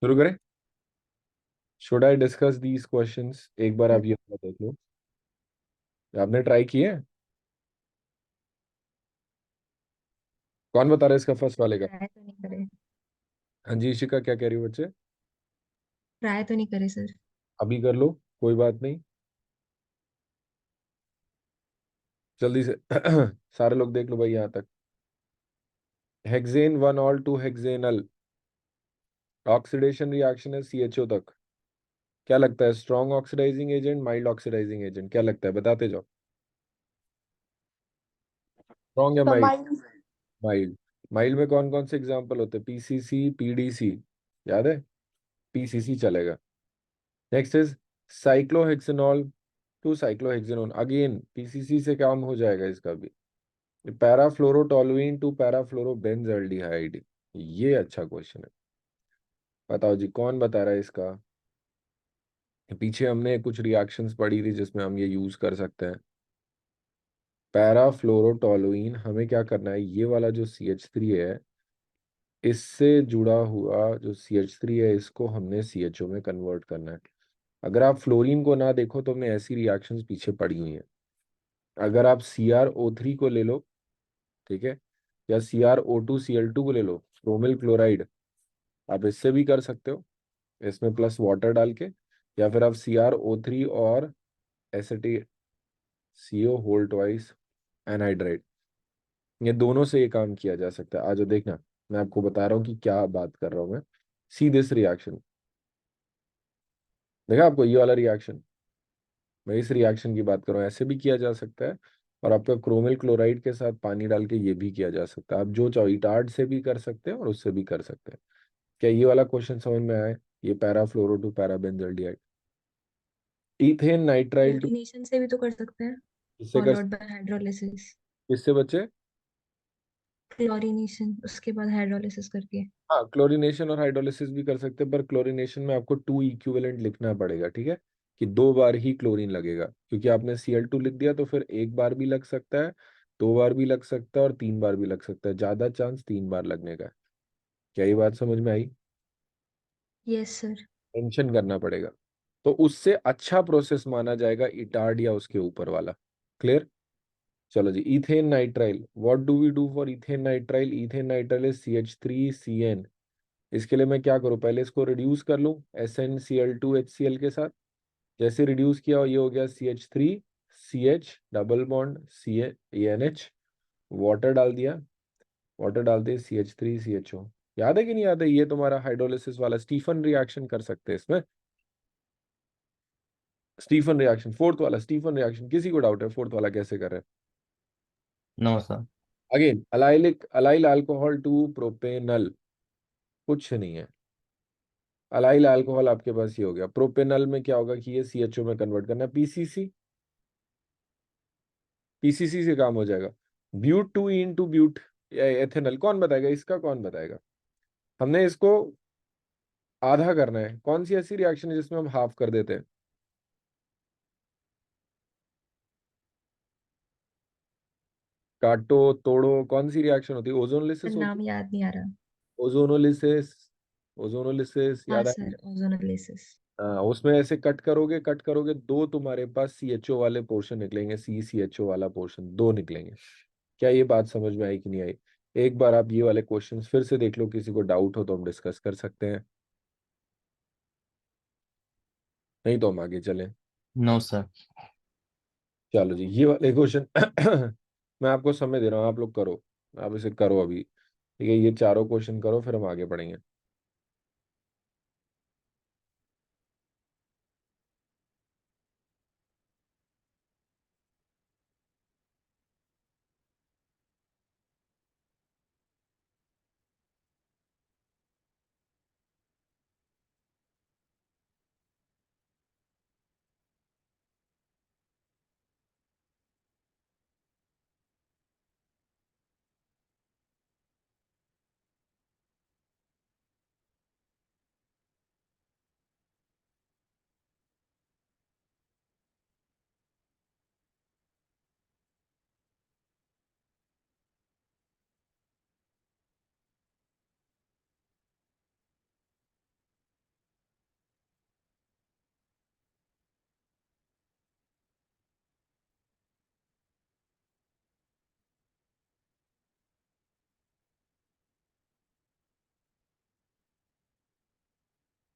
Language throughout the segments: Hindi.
शुरू करें। Should I discuss these questions? एक बार आप ये वाला देख लो। आपने ट्राई किए हैं? कौन बता रहा है इसका फर्स्ट वाले का? ट्राई तो नहीं करे। हाँ जी, इशिका क्या कह रही हो बच्चे? ट्राई तो नहीं करे सर। अभी कर लो, कोई बात नहीं। जल्दी से सारे लोग देख लो भाई यहाँ तक। Hexane one ol to hexanal oxidation reaction है CHO तक। क्या लगता है, strong oxidising agent, mild oxidising agent? क्या लगता है, बताते जाओ। स्ट्रॉन्ग या माइल्ड? कमाई। माइल्ड। माइल्ड में कौन कौन से एग्जांपल होते हैं? PCC, PDC। याद है? PCC चलेगा। Next is cyclohexanol to cyclohexanone, again PCC से काम हो जाएगा इसका भी। Parafluorotoluene to parafluorobenzaldehyde. ये अच्छा क्वेश्चन है। बताओ जी, कौन बता रहा है इसका? पीछे हमने कुछ रिएक्शंस पढ़ी थी जिसमें हम ये यूज कर सकते हैं। पैराफ्लोरोटोलुइन हमें क्या करना है, ये वाला जो CH3 है, इससे जुड़ा हुआ जो CH3 है, इसको हमने CHO में कन्वर्ट करना है। अगर आप फ्लोरीन को ना देखो तो हमने ऐसी रिएक्शंस पीछे पढ़ी हुई हैं। अगर आप CrO3 को ले लो, ठीक है, या CrO2Cl2 को ले लो, क्रोमिल क्लोराइड, आप इससे भी कर सकते हो, इसमें प्लस वाटर डाल के। या फिर आप CrO3 और एसिटी CO होल ट्वाइस एनहाइड्राइड, ये दोनों से ये काम किया जा सकता है। आज देखना, मैं आपको बता रहा हूँ कि क्या बात कर रहा हूँ मैं। सी दिस रिएक्शन, देखा आपको ये वाला रिएक्शन? मैं इस रिएक्शन की बात कर रहा हूँ, ऐसे भी किया जा सकता है। और आपका क्रोमिल क्लोराइड के साथ पानी डाल के ये भी किया जा सकता है। आप जो चाहो इटार्ड से भी कर सकते हैं और उससे भी कर सकते हैं। क्या ये वाला क्वेश्चन समझ में आया? ये parafluoro to parabenzaldehyde, ethanenitrile to, chlorination से भी तो कर सकते हैं। किससे कर? Followed by hydrolysis. किससे बच्चे? क्लोरीनेशन उसके बाद हाइड्रोलिसिस करके। हाँ, क्लोरीनेशन और हाइड्रोलिसिस भी कर सकते हैं, पर क्लोरीनेशन में आपको टू इक्विवेलेंट लिखना पड़ेगा, ठीक है, कि 2 बार ही क्लोरीन लगेगा। क्योंकि आपने Cl2 लिख दिया तो फिर 1 बार भी लग सकता है, 2 बार भी लग सकता है और 3 बार भी लग सकता है। ज्यादा चांस 3 बार लगने का है। क्या ये बात समझ में आई? Yes sir. टेंशन करना पड़ेगा। तो उससे अच्छा प्रोसेस माना जाएगा इटार्ड या उसके ऊपर वाला। क्लियर? चलो जी, ethane nitrile, what do we do for ethane nitrile? Ethane nitrile is CH3CN। इसके लिए मैं क्या करूं, पहले इसको रिड्यूस कर लूं SnCl2HCl के साथ। जैसे रिड्यूस किया ये हो गया CH3CH double bond CNH, water डाल दिया, वाटर डालते CH3CHO। याद है कि नहीं याद है? ये तुम्हारा हाइड्रोलिसिस वाला स्टीफन रिएक्शन कर सकते हैं इसमें। स्टीफन रिएक्शन, फोर्थ वाला स्टीफन रिएक्शन, किसी को डाउट है फोर्थ वाला कैसे कर रहे हैं? No sir. Again allylic allyl alcohol to propenal, कुछ नहीं है। अलाइल अल्कोहल आपके पास ये हो गया। प्रोपेनल में क्या होगा कि ये CHO में कन्वर्ट करना है, PCC। PCC से काम हो जाएगा। But two ene to but ethanal, कौन बताएगा इसका, कौन बताएगा? हमने इसको आधा करना है। कौन सी ऐसी रिएक्शन है जिसमें हम हाफ कर देते हैं? काटो तोड़ो, कौन सी रिएक्शन होती है? सर ओजोनलिसिस होती नाम याद नहीं आ रहा। है। ओजोनोलिसिस, ओजोनोलिसिस हाँ याद सर है? ओजोनोलिसिस। हाँ, उसमें ऐसे कट करोगे, कट करोगे, दो तुम्हारे पास CHO वाले पोर्शन निकलेंगे, CCHO वाला पोर्शन दो निकलेंगे। क्या ये बात समझ में आई कि नहीं आई? एक बार आप ये वाले क्वेश्चंस फिर से देख लो, किसी को डाउट हो तो हम डिस्कस कर सकते हैं, नहीं तो हम आगे चलें। No sir. चलो जी, ये वाले क्वेश्चन मैं आपको समय दे रहा हूँ, आप लोग करो। आप इसे करो अभी, ठीक है, ये चारों क्वेश्चन करो, फिर हम आगे बढ़ेंगे।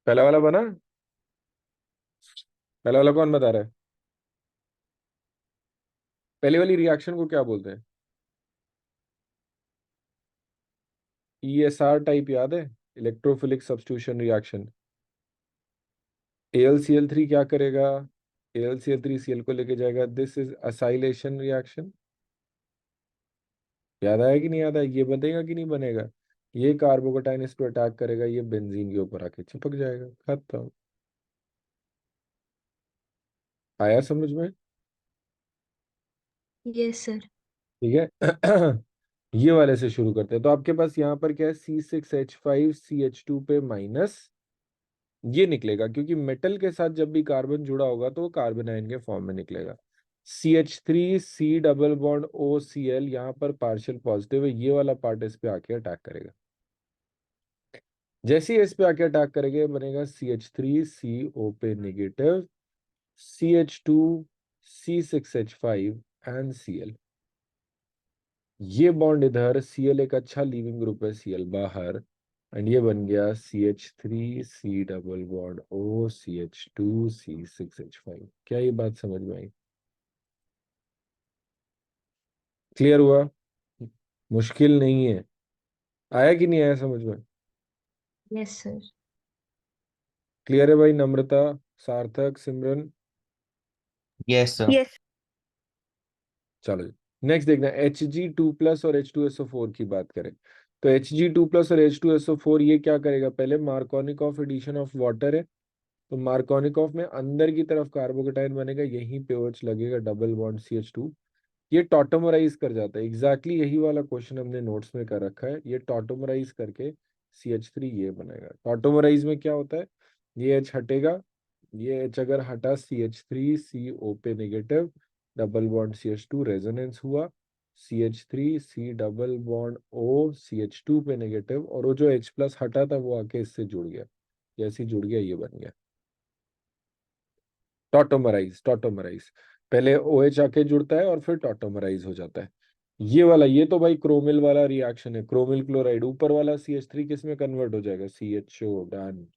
पहला वाला बना? पहला वाला कौन बता रहा है? पहली वाली रिएक्शन को क्या बोलते हैं? ESR टाइप याद है? Electrophilic substitution reaction. AlCl3 क्या करेगा? AlCl3 Cl को लेके जाएगा, दिस इज असाइलेशन रिएक्शन। याद आया कि नहीं याद आया? ये बनेगा कि नहीं बनेगा? ये कार्बोकेटाइन इस पर अटैक करेगा, ये बेंजीन के ऊपर आके चिपक जाएगा, खत्म। आया समझ में? Yes sir. ठीक है। ये वाले से शुरू करते हैं। तो आपके पास यहाँ पर क्या है? C6H5CH2 पे माइनस ये निकलेगा, क्योंकि मेटल के साथ जब भी कार्बन जुड़ा होगा तो वो कार्बन आयन के फॉर्म में निकलेगा। CH3C डबल बॉन्ड OCl, यहाँ पर पार्शियल पॉजिटिव है, ये वाला पार्ट इस पे आके अटैक करेगा। जैसे ही इस पे आके अटैक करेंगे बनेगा CH3CO पे नेगेटिव, CH2C6H5 एंड Cl। ये बॉन्ड इधर, Cl एक अच्छा लीविंग ग्रुप है, Cl बाहर, एंड ये बन गया CH3C double bond O CH2C6H5। क्या ये बात समझ में आई? क्लियर हुआ? मुश्किल नहीं है। आया कि नहीं आया समझ में? Yes sir. क्लियर है भाई? नम्रता, सार्थक, सिमरन? Yes, sir. Yes. चलो नेक्स्ट देखना, Hg2+ और H2SO4 की बात करें तो Hg2+ और H2SO4 ये क्या करेगा? पहले मार्कोनिकॉफ एडिशन ऑफ वाटर है, तो मार्कोनिकॉफ में अंदर की तरफ कार्बोकेटाइन बनेगा, यहीं पे OH लगेगा, डबल बॉन्ड CH2, ये टॉटोमराइज कर जाता है। एग्जैक्टली यही वाला क्वेश्चन हमने नोट्स में कर रखा है। ये टॉटोमराइज करके CH3 ये बनेगा। टॉटोमराइज में क्या होता है? ये H हटेगा, ये H अगर हटा, CH3CO पे negative, double bond CH2 resonance हुआ, CH3C double bond O CH2 पे नेगेटिव, और वो जो H+ हटा था वो आके इससे जुड़ गया, जैसे ही जुड़ गया ये बन गया टॉटोमराइज। टॉटोमराइज पहले OH आके जुड़ता है और फिर टॉटोमराइज हो जाता है। ये वाला, ये तो भाई क्रोमिल वाला रिएक्शन है, क्रोमिल क्लोराइड, ऊपर वाला CH3 किस में कन्वर्ट हो जाएगा? CHO। डन।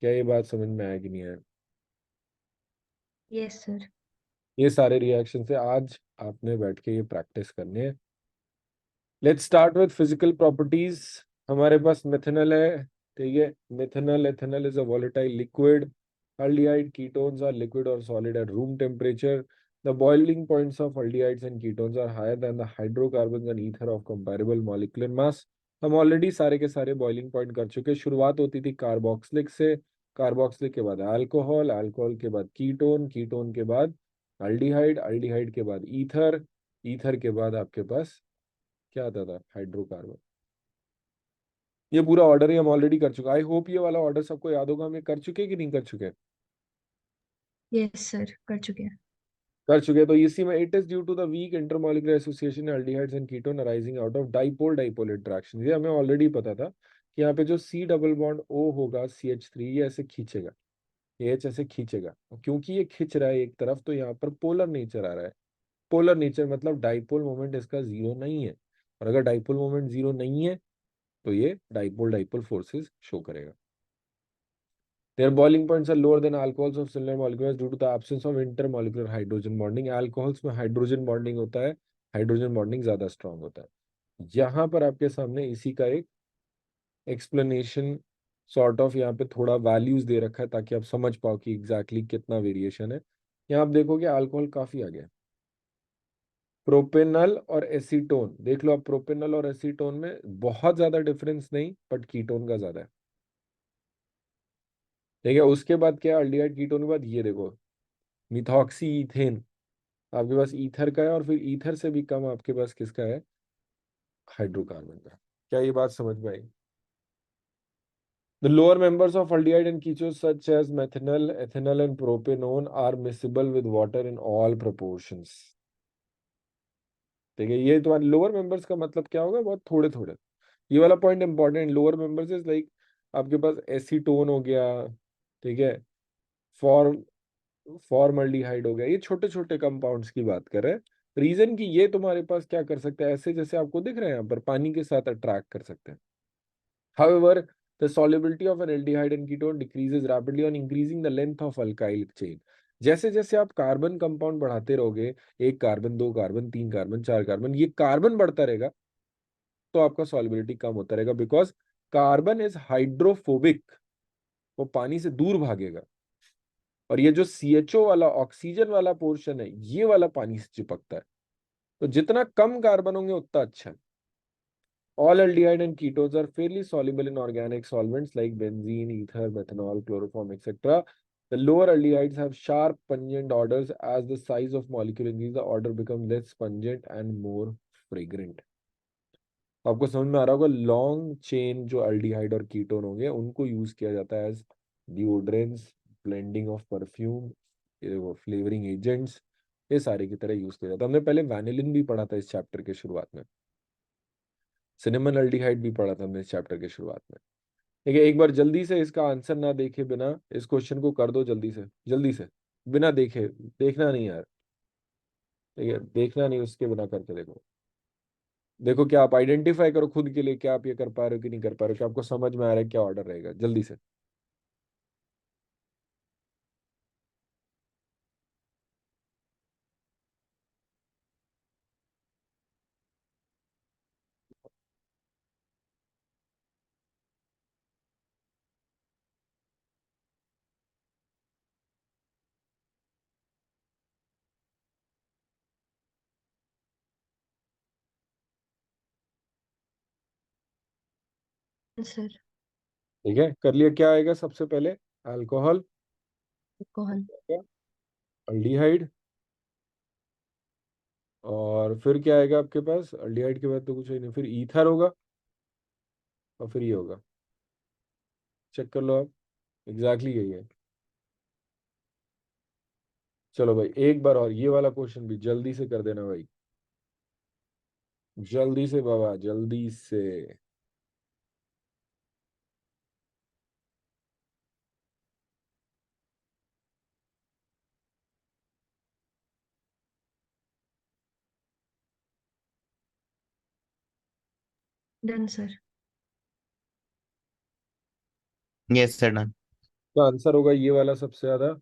क्या ये बात समझ में आया कि नहीं आया? Yes sir. ये सारे रिएक्शन से आज आपने बैठ के ये प्रैक्टिस करनी है। Let's start with physical properties. हमारे पास मिथेनॉल है, ठीक है। Methanol, ethanol is a volatile liquid. Aldehyde ketones are liquid or solid at room temperature. The boiling points of aldehydes and ketones are higher than the hydrocarbons and ether of comparable molecular mass. हम ऑलरेडी सारे के सारे बॉइलिंग पॉइंट कर चुके हैं। शुरुआत होती थी कार्बोक्सिलिक से, कार्बोक्सिलिक के बाद अल्कोहल, अल्कोहल के बाद कीटोन, कीटोन के बाद अल्डिहाइड, अल्डिहाइड के बाद ईथर, ईथर के बाद आपके पास क्या आता था? हाइड्रोकार्बन। ये पूरा ऑर्डर ही हम ऑलरेडी कर चुके। आई होप ये वाला ऑर्डर सबको याद होगा। हम ये कर चुके कि नहीं कर चुके? यस सर, कर चुके हैं। कर चुके। तो इसी में it is due to the weak intermolecular association aldehydes and ketone arising out of dipole dipole interaction. ये हमें ऑलरेडी पता था कि यहाँ पे जो C डबल बॉन्ड O होगा CH3, ये ऐसे खींचेगा, ये H ऐसे खींचेगा, क्योंकि ये खींच रहा है एक तरफ, तो यहाँ पर पोलर नेचर आ रहा है। पोलर नेचर मतलब डाइपोल मोमेंट इसका जीरो नहीं है, और अगर डाइपोल मोमेंट जीरो नहीं है तो ये डाइपोल डाइपोल फोर्सेस शो करेगा। Their boiling points are lower than alcohols of similar molecules due to the absence of intermolecular hydrogen bonding. Alcohols में हाइड्रोजन बॉन्डिंग होता है, हाइड्रोजन बॉन्डिंग ज्यादा स्ट्रांग होता है। यहाँ पर आपके सामने इसी का एक एक्सप्लेनेशन सॉर्ट ऑफ यहाँ पे थोड़ा वैल्यूज दे रखा है, ताकि आप समझ पाओ कि एग्जैक्टली कितना वेरिएशन है। यहाँ आप देखोगे अल्कोहल काफी आ गया। प्रोपेनल और एसीटोन देख लो आप, प्रोपेनल और एसीटोन में बहुत ज्यादा डिफरेंस नहीं, बट कीटोन का ज्यादा है। ठीक है, उसके बाद क्या? अल्डिहाइड कीटोन के बाद ये देखो, मिथॉक्सी इथेन आपके पास ईथर का है, और फिर ईथर से भी कम आपके पास किसका है? हाइड्रोकार्बन का। क्या ये बात समझ में आई? The lower members of aldehyde and ketones such as methanol, ethanol and propanone are miscible with water in all proportions. ठीक है, ये तुम्हारे लोअर मेंबर्स का मतलब क्या होगा? बहुत थोड़े थोड़े। ये वाला point important. Lower members is like आपके पास एसीटोन हो गया, ठीक है, फॉर्म फॉर्मल्डिहाइड हो गया, ये छोटे छोटे कंपाउंड्स की बात कर रहे हैं। रीजन कि ये तुम्हारे पास क्या कर सकते हैं, ऐसे जैसे आपको दिख रहे हैं यहाँ पर, पानी के साथ अट्रैक्ट कर सकते हैं। However the solubility of an aldehyde and ketone decreases rapidly on increasing the length of alkyl chain. जैसे जैसे आप कार्बन कंपाउंड बढ़ाते रहोगे, 1 कार्बन, 2 कार्बन, 3 कार्बन, 4 कार्बन, ये कार्बन बढ़ता रहेगा, तो आपका सॉल्युबिलिटी कम होता रहेगा, बिकॉज कार्बन इज हाइड्रोफोबिक, वो पानी से दूर भागेगा। और ये जो CHO वाला ऑक्सीजन वाला पोर्शन है, ये वाला पानी से चिपकता है, तो जितना कम कार्बन होंगे उतना अच्छा है। All aldehyde and ketones are fairly soluble in organic solvents like benzene, ether, methanol, chloroform, etc. The lower aldehydes have sharp pungent odors. As the size of molecule increases, the odor becomes less pungent and more fragrant. आपको समझ में आ रहा होगा, लॉन्ग चेन जो अल्डिहाइड और कीटोन होंगे उनको यूज किया जाता है as deodorants, blending of perfume, वो फ्लेवरिंग एजेंट्स, ये सारे की तरह यूज किया जाता है। हमने पहले वैनिलिन भी पढ़ा था इस चैप्टर के शुरुआत में, सिनेमन अल्डिहाइड भी पढ़ा था हमने इस चैप्टर के शुरुआत में। ठीक है, एक बार जल्दी से इसका आंसर ना देखे बिना इस क्वेश्चन को कर दो, जल्दी से बिना देखे, देखना नहीं यार, ठीक है, देखना नहीं, उसके बिना करके देखो। देखो क्या आप आइडेंटिफाई करो खुद के लिए, क्या आप ये कर पा रहे हो कि नहीं कर पा रहे हो, क्या आपको समझ में आ रहा है क्या ऑर्डर रहेगा, जल्दी से। सर। ठीक है, कर लिया, क्या आएगा सबसे पहले? Alcohol, alcohol. अल्डिहाइड, और फिर क्या आएगा आपके पास? अल्डिहाइड के बाद तो कुछ ही नहीं, फिर ईथर होगा, और फिर ये होगा। चेक कर लो आप, एग्जैक्टली यही है। चलो भाई, एक बार और ये वाला क्वेश्चन भी जल्दी से कर देना भाई, जल्दी से बाबा, जल्दी से। Done sir. Yes, sir. Done. तो आंसर होगा ये वाला सबसे ज्यादा,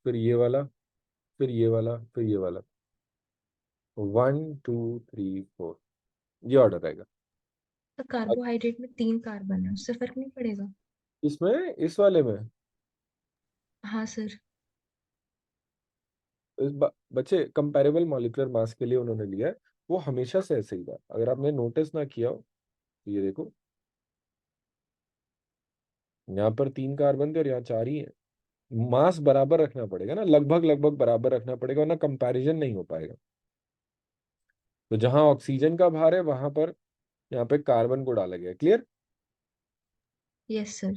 फिर ये वाला, फिर ये वाला, फिर ये वाला, 1 2 3 4, ये ऑर्डर रहेगा। तो कार्बोहाइड्रेट में 3 कार्बन है, उससे फर्क नहीं पड़ेगा? इसमें, इस वाले में, हाँ सर। बच्चे कंपैरेबल मॉलिक्यूलर मास के लिए उन्होंने लिया है, वो हमेशा से ऐसे ही था, अगर आपने नोटिस ना किया हो तो ये देखो, यहाँ पर 3 कार्बन थे और यहाँ 4 ही है। मास बराबर रखना पड़ेगा ना, लगभग लगभग बराबर रखना पड़ेगा, वरना कंपैरिजन नहीं हो पाएगा। तो जहां ऑक्सीजन का भार है वहां पर यहाँ पे कार्बन को डाला गया, क्लियर? Yes sir.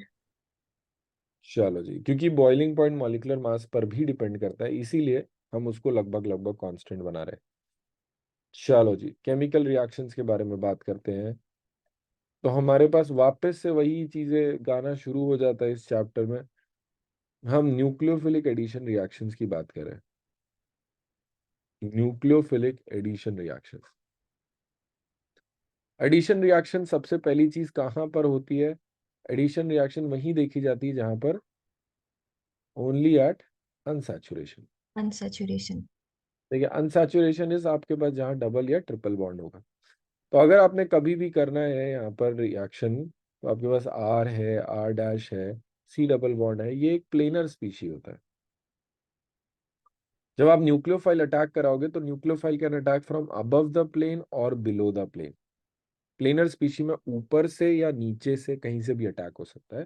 चलो जी, क्योंकि बॉइलिंग पॉइंट मॉलिक्यूलर मास पर भी डिपेंड करता है, इसीलिए हम उसको लगभग लगभग कांस्टेंट बना रहे हैं। चलो जी, केमिकल रिएक्शंस के बारे में बात करते हैं। तो हमारे पास वापस से वही चीजें गाना शुरू हो जाता है इस चैप्टर में। हम न्यूक्लियोफिलिक एडिशन रिएक्शंस की बात कर रहे हैं, nucleophilic addition reaction. Addition reaction सबसे पहली चीज कहाँ पर होती है? एडिशन रिएक्शन वहीं देखी जाती है जहां पर ओनली एट अनसैचुरेशन। अनसैचुरेशन। देखिए, अनसैचुरेशन इज आपके पास जहां डबल या ट्रिपल बॉन्ड होगा। तो अगर आपने कभी भी करना है यहाँ पर रिएक्शन, तो आपके पास R है, R' है, C डबल बॉन्ड है, ये एक प्लेनर स्पीशी होता है। जब आप न्यूक्लियोफाइल अटैक कराओगे तो nucleophile can attack from above the plane और below the plane. Planar species में ऊपर से या नीचे से कहीं से भी अटैक हो सकता है।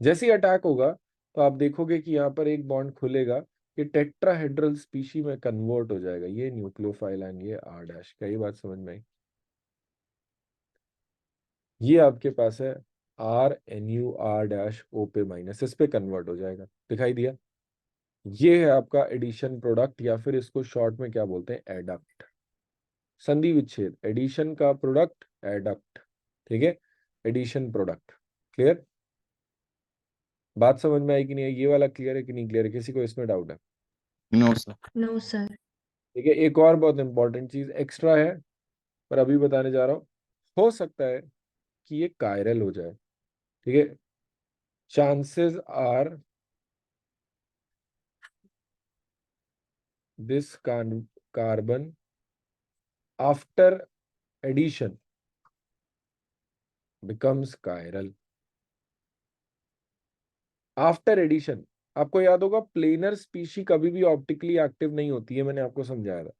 जैसे ही अटैक होगा तो आप देखोगे कि यहाँ पर एक बॉन्ड खुलेगा, ये टेट्राहेड्रल स्पीशी में कन्वर्ट हो जाएगा, ये न्यूक्लियोफाइल एंड ये R'। क्या ये बात समझ में आई? ये आपके पास है RNuR' O पे माइनस, इस पे कन्वर्ट हो जाएगा, दिखाई दिया? ये है आपका एडिशन प्रोडक्ट, या फिर इसको शॉर्ट में क्या बोलते हैं? एडक्ट। संधि विच्छेद, एडिशन का प्रोडक्ट एडक्ट। ठीक है, एडिशन प्रोडक्ट, क्लियर? बात समझ में आई कि नहीं आई? ये वाला क्लियर है कि नहीं क्लियर है? किसी को इसमें डाउट है? No, sir. No sir. ठीक है, एक और बहुत इंपॉर्टेंट चीज एक्स्ट्रा है, पर अभी बताने जा रहा हूँ। हो सकता है कि ये कायरल हो जाए, ठीक है, chances are this carbon after addition becomes chiral. After addition, आपको याद होगा प्लेनर स्पीशी कभी भी ऑप्टिकली एक्टिव नहीं होती है, मैंने आपको समझाया था।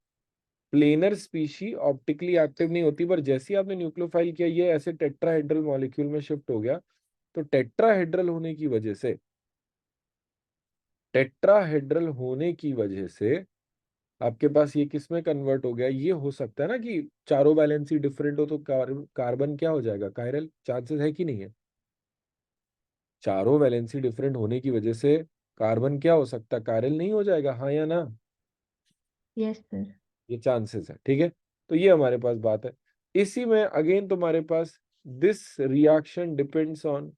प्लेनर स्पीशी ऑप्टिकली एक्टिव नहीं होती, पर जैसे ही आपने न्यूक्लियोफाइल किया ये ऐसे टेट्राहेड्रल मॉलिक्यूल में शिफ्ट हो गया। तो टेट्राहेड्रल होने की वजह से, टेट्राहेड्रल होने की वजह से आपके पास ये किस में कन्वर्ट हो गया। ये हो सकता है ना कि चारों वैलेंसी डिफरेंट हो तो कार्बन क्या हो जाएगा, कायरल। चांसेस है कि नहीं है? चारों वैलेंसी डिफरेंट होने की वजह से कार्बन क्या हो सकता है, कायरल नहीं हो जाएगा, हाँ या ना? Yes sir. ये चांसेस है, ठीक है। तो ये हमारे पास बात है। इसी में अगेन तुम्हारे पास this reaction depends on,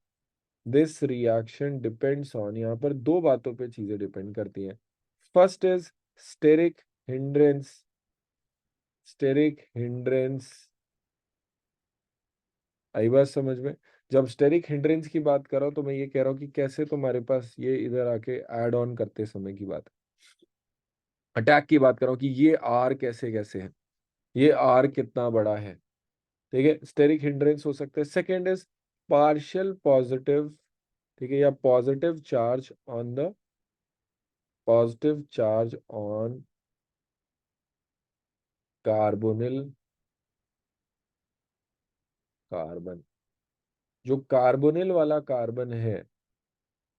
this reaction depends on, यहाँ पर दो बातों पे चीजें डिपेंड करती हैं। First is steric hindrance, steric hindrance. आई बात समझ में? जब स्टेरिक हिंड्रेंस की बात कर रहा हूं तो मैं ये कह रहा हूँ कि कैसे तुम्हारे पास ये इधर आके ऐड ऑन करते समय की बात, अटैक की बात कर रहा हूँ कि ये आर कैसे कैसे है, ये आर कितना बड़ा है, ठीक है। स्टेरिक हिंड्रेंस हो सकता है। सेकेंड इज पार्शियल पॉजिटिव, ठीक है, या positive charge on the, positive charge on carbonyl carbon. जो कार्बोनिल वाला कार्बन है,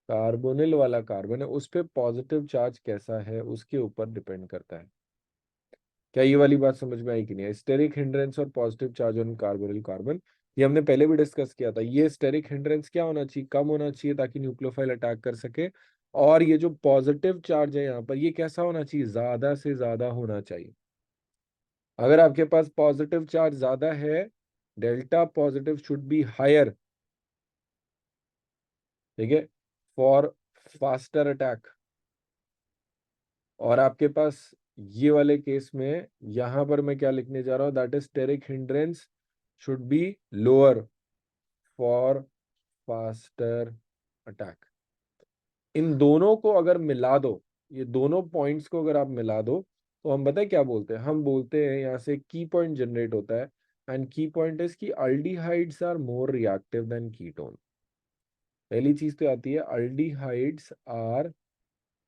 कार्बोनिल वाला कार्बन है, उस पे पॉजिटिव चार्ज कैसा है उसके ऊपर डिपेंड करता है। क्या ये वाली बात समझ में आई कि नहीं? स्टेरिक हिंड्रेंस और positive charge on carbonyl carbon, ये हमने पहले भी डिस्कस किया था। ये स्टेरिक हिंड्रेंस क्या होना चाहिए, कम होना चाहिए ताकि न्यूक्लियोफाइल अटैक कर सके। और ये जो पॉजिटिव चार्ज है यहाँ पर, ये कैसा होना चाहिए, ज्यादा से ज्यादा होना चाहिए। अगर आपके पास पॉजिटिव चार्ज ज्यादा है, delta positive should be higher, ठीक है, फॉर फास्टर अटैक। और आपके पास ये वाले केस में यहां पर मैं क्या लिखने जा रहा हूं, that is steric hindrance should be lower for faster attack. इन दोनों को अगर मिला दो, ये दोनों पॉइंट्स को अगर आप मिला दो, तो हम बताए क्या बोलते हैं, हम बोलते हैं यहाँ से की पॉइंट जनरेट होता है। एंड की पॉइंट इज कि aldehydes are more reactive than ketone. पहली चीज तो आती है, aldehydes are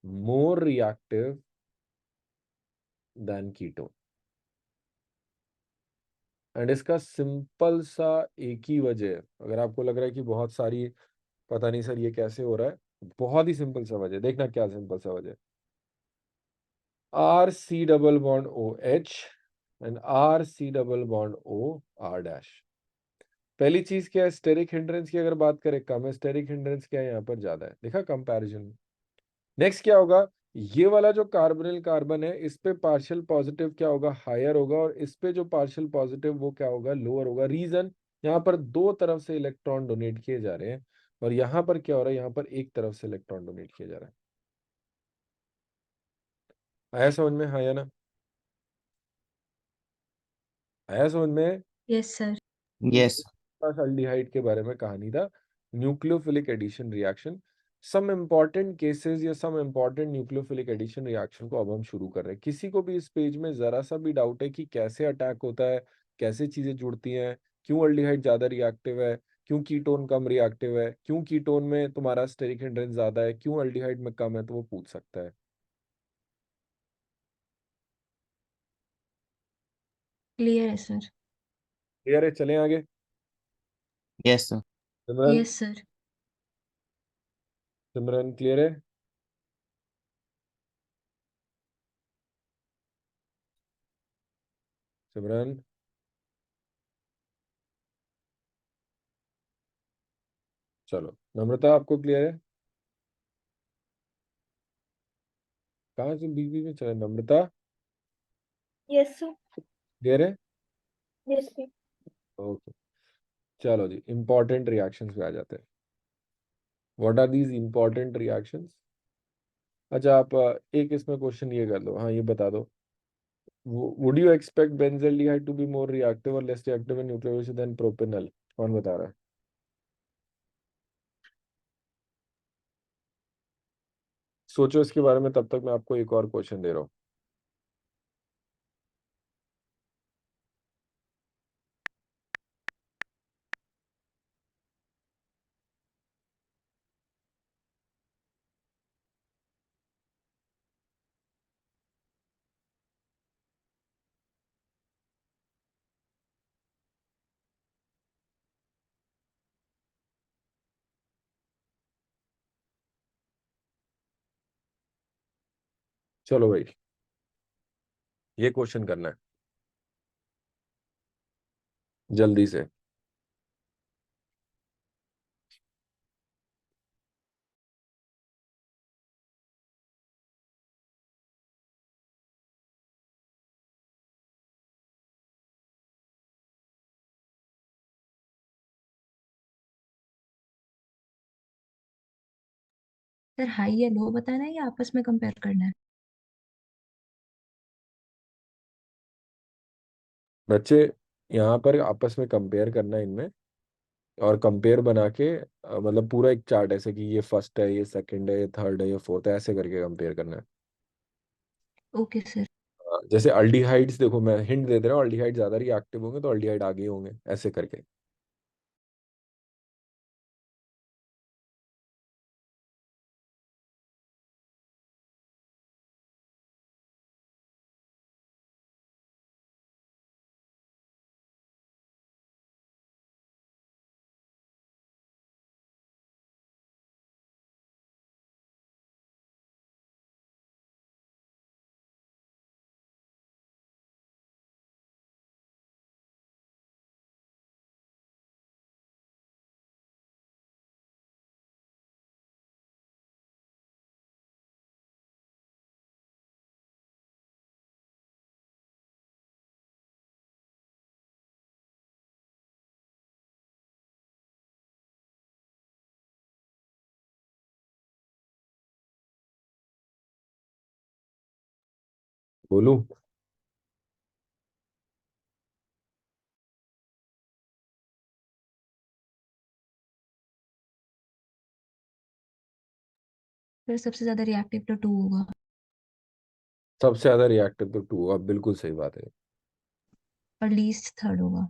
more reactive than ketone. And इसका सिंपल सा एक ही वजह है, अगर आपको लग रहा है कि बहुत सारी, पता नहीं सर ये कैसे हो रहा है, बहुत ही सिंपल सा वजह, देखना क्या सिंपल सा वजह। R C double bond O H and R C double bond O R dash. पहली चीज क्या है, स्टेरिक हिंड्रेंस की अगर बात करें कम है, स्टेरिक हिंड्रेंस क्या है यहाँ पर ज्यादा है, देखा कंपैरिजन में। नेक्स्ट क्या होगा, ये वाला जो कार्बोनिल कार्बन है इस पे पार्शियल पॉजिटिव क्या होगा, हायर होगा, और इस पे जो पार्शियल पॉजिटिव वो क्या होगा, लोअर होगा। रीजन, यहाँ पर दो तरफ से इलेक्ट्रॉन डोनेट किए जा रहे हैं, और यहाँ पर क्या हो रहा है, यहाँ पर एक तरफ से इलेक्ट्रॉन डोनेट किया जा रहा है। आया समझ में, हाँ या ना? आया समझ में? Yes sir. तो Yes. अल्डिहाइड के बारे में कहानी था, nucleophilic addition reaction. Some important cases या some important nucleophilic addition reaction को अब हम शुरू कर रहे हैं। किसी को भी इस पेज में जरा सा भी डाउट है कि कैसे अटैक होता है, कैसे चीजें जुड़ती हैं, क्यों अल्डिहाइड ज्यादा रिएक्टिव है, क्यों कीटोन कम रिएक्टिव है, क्यों कीटोन में तुम्हारा स्टेरिक हिंड्रेंस ज्यादा है, क्यों अल्डिहाइड में कम है, तो वो पूछ सकता है। क्लियर है सर। क्लियर है, चलें आगे। Yes, sir. सिमरन, यस सर। सिमरन क्लियर है? सिमरन, चलो नम्रता आपको क्लियर है? कहाँ से बीच बीच में चले, नम्रता यस सर। क्लियर है? Yes sir. ओके, चलो जी इंपॉर्टेंट रिएक्शंस पे आ जाते हैं। What are these important reactions? अच्छा आप एक इसमें क्वेश्चन ये कर दो, हाँ ये बता दो, would you expect benzaldehyde to be more reactive और less reactive in nucleophilic than propanol? कौन बता रहा है? सोचो इसके बारे में, तब तक मैं आपको एक और क्वेश्चन दे रहा हूँ। चलो भाई, ये क्वेश्चन करना है जल्दी से। सर हाई या लो बताना है या आपस में कंपेयर करना है? बच्चे, यहाँ पर आपस में कंपेयर करना है इनमें, और कंपेयर बना के मतलब पूरा एक चार्ट, ऐसे कि ये फर्स्ट है, ये सेकंड है, ये थर्ड है, ये फोर्थ है, ऐसे करके कंपेयर करना है। Okay sir. जैसे अल्डिहाइड्स, देखो मैं हिंट दे दे रहा हूँ, अल्डिहाइड ज्यादा रिएक्टिव होंगे तो अल्डिहाइड आगे होंगे, ऐसे करके। बोलूं? सर सबसे ज्यादा रिएक्टिव तो टू होगा। सबसे ज्यादा रिएक्टिव तो टू, अब बिल्कुल सही बात है। और लीस्ट थर्ड होगा।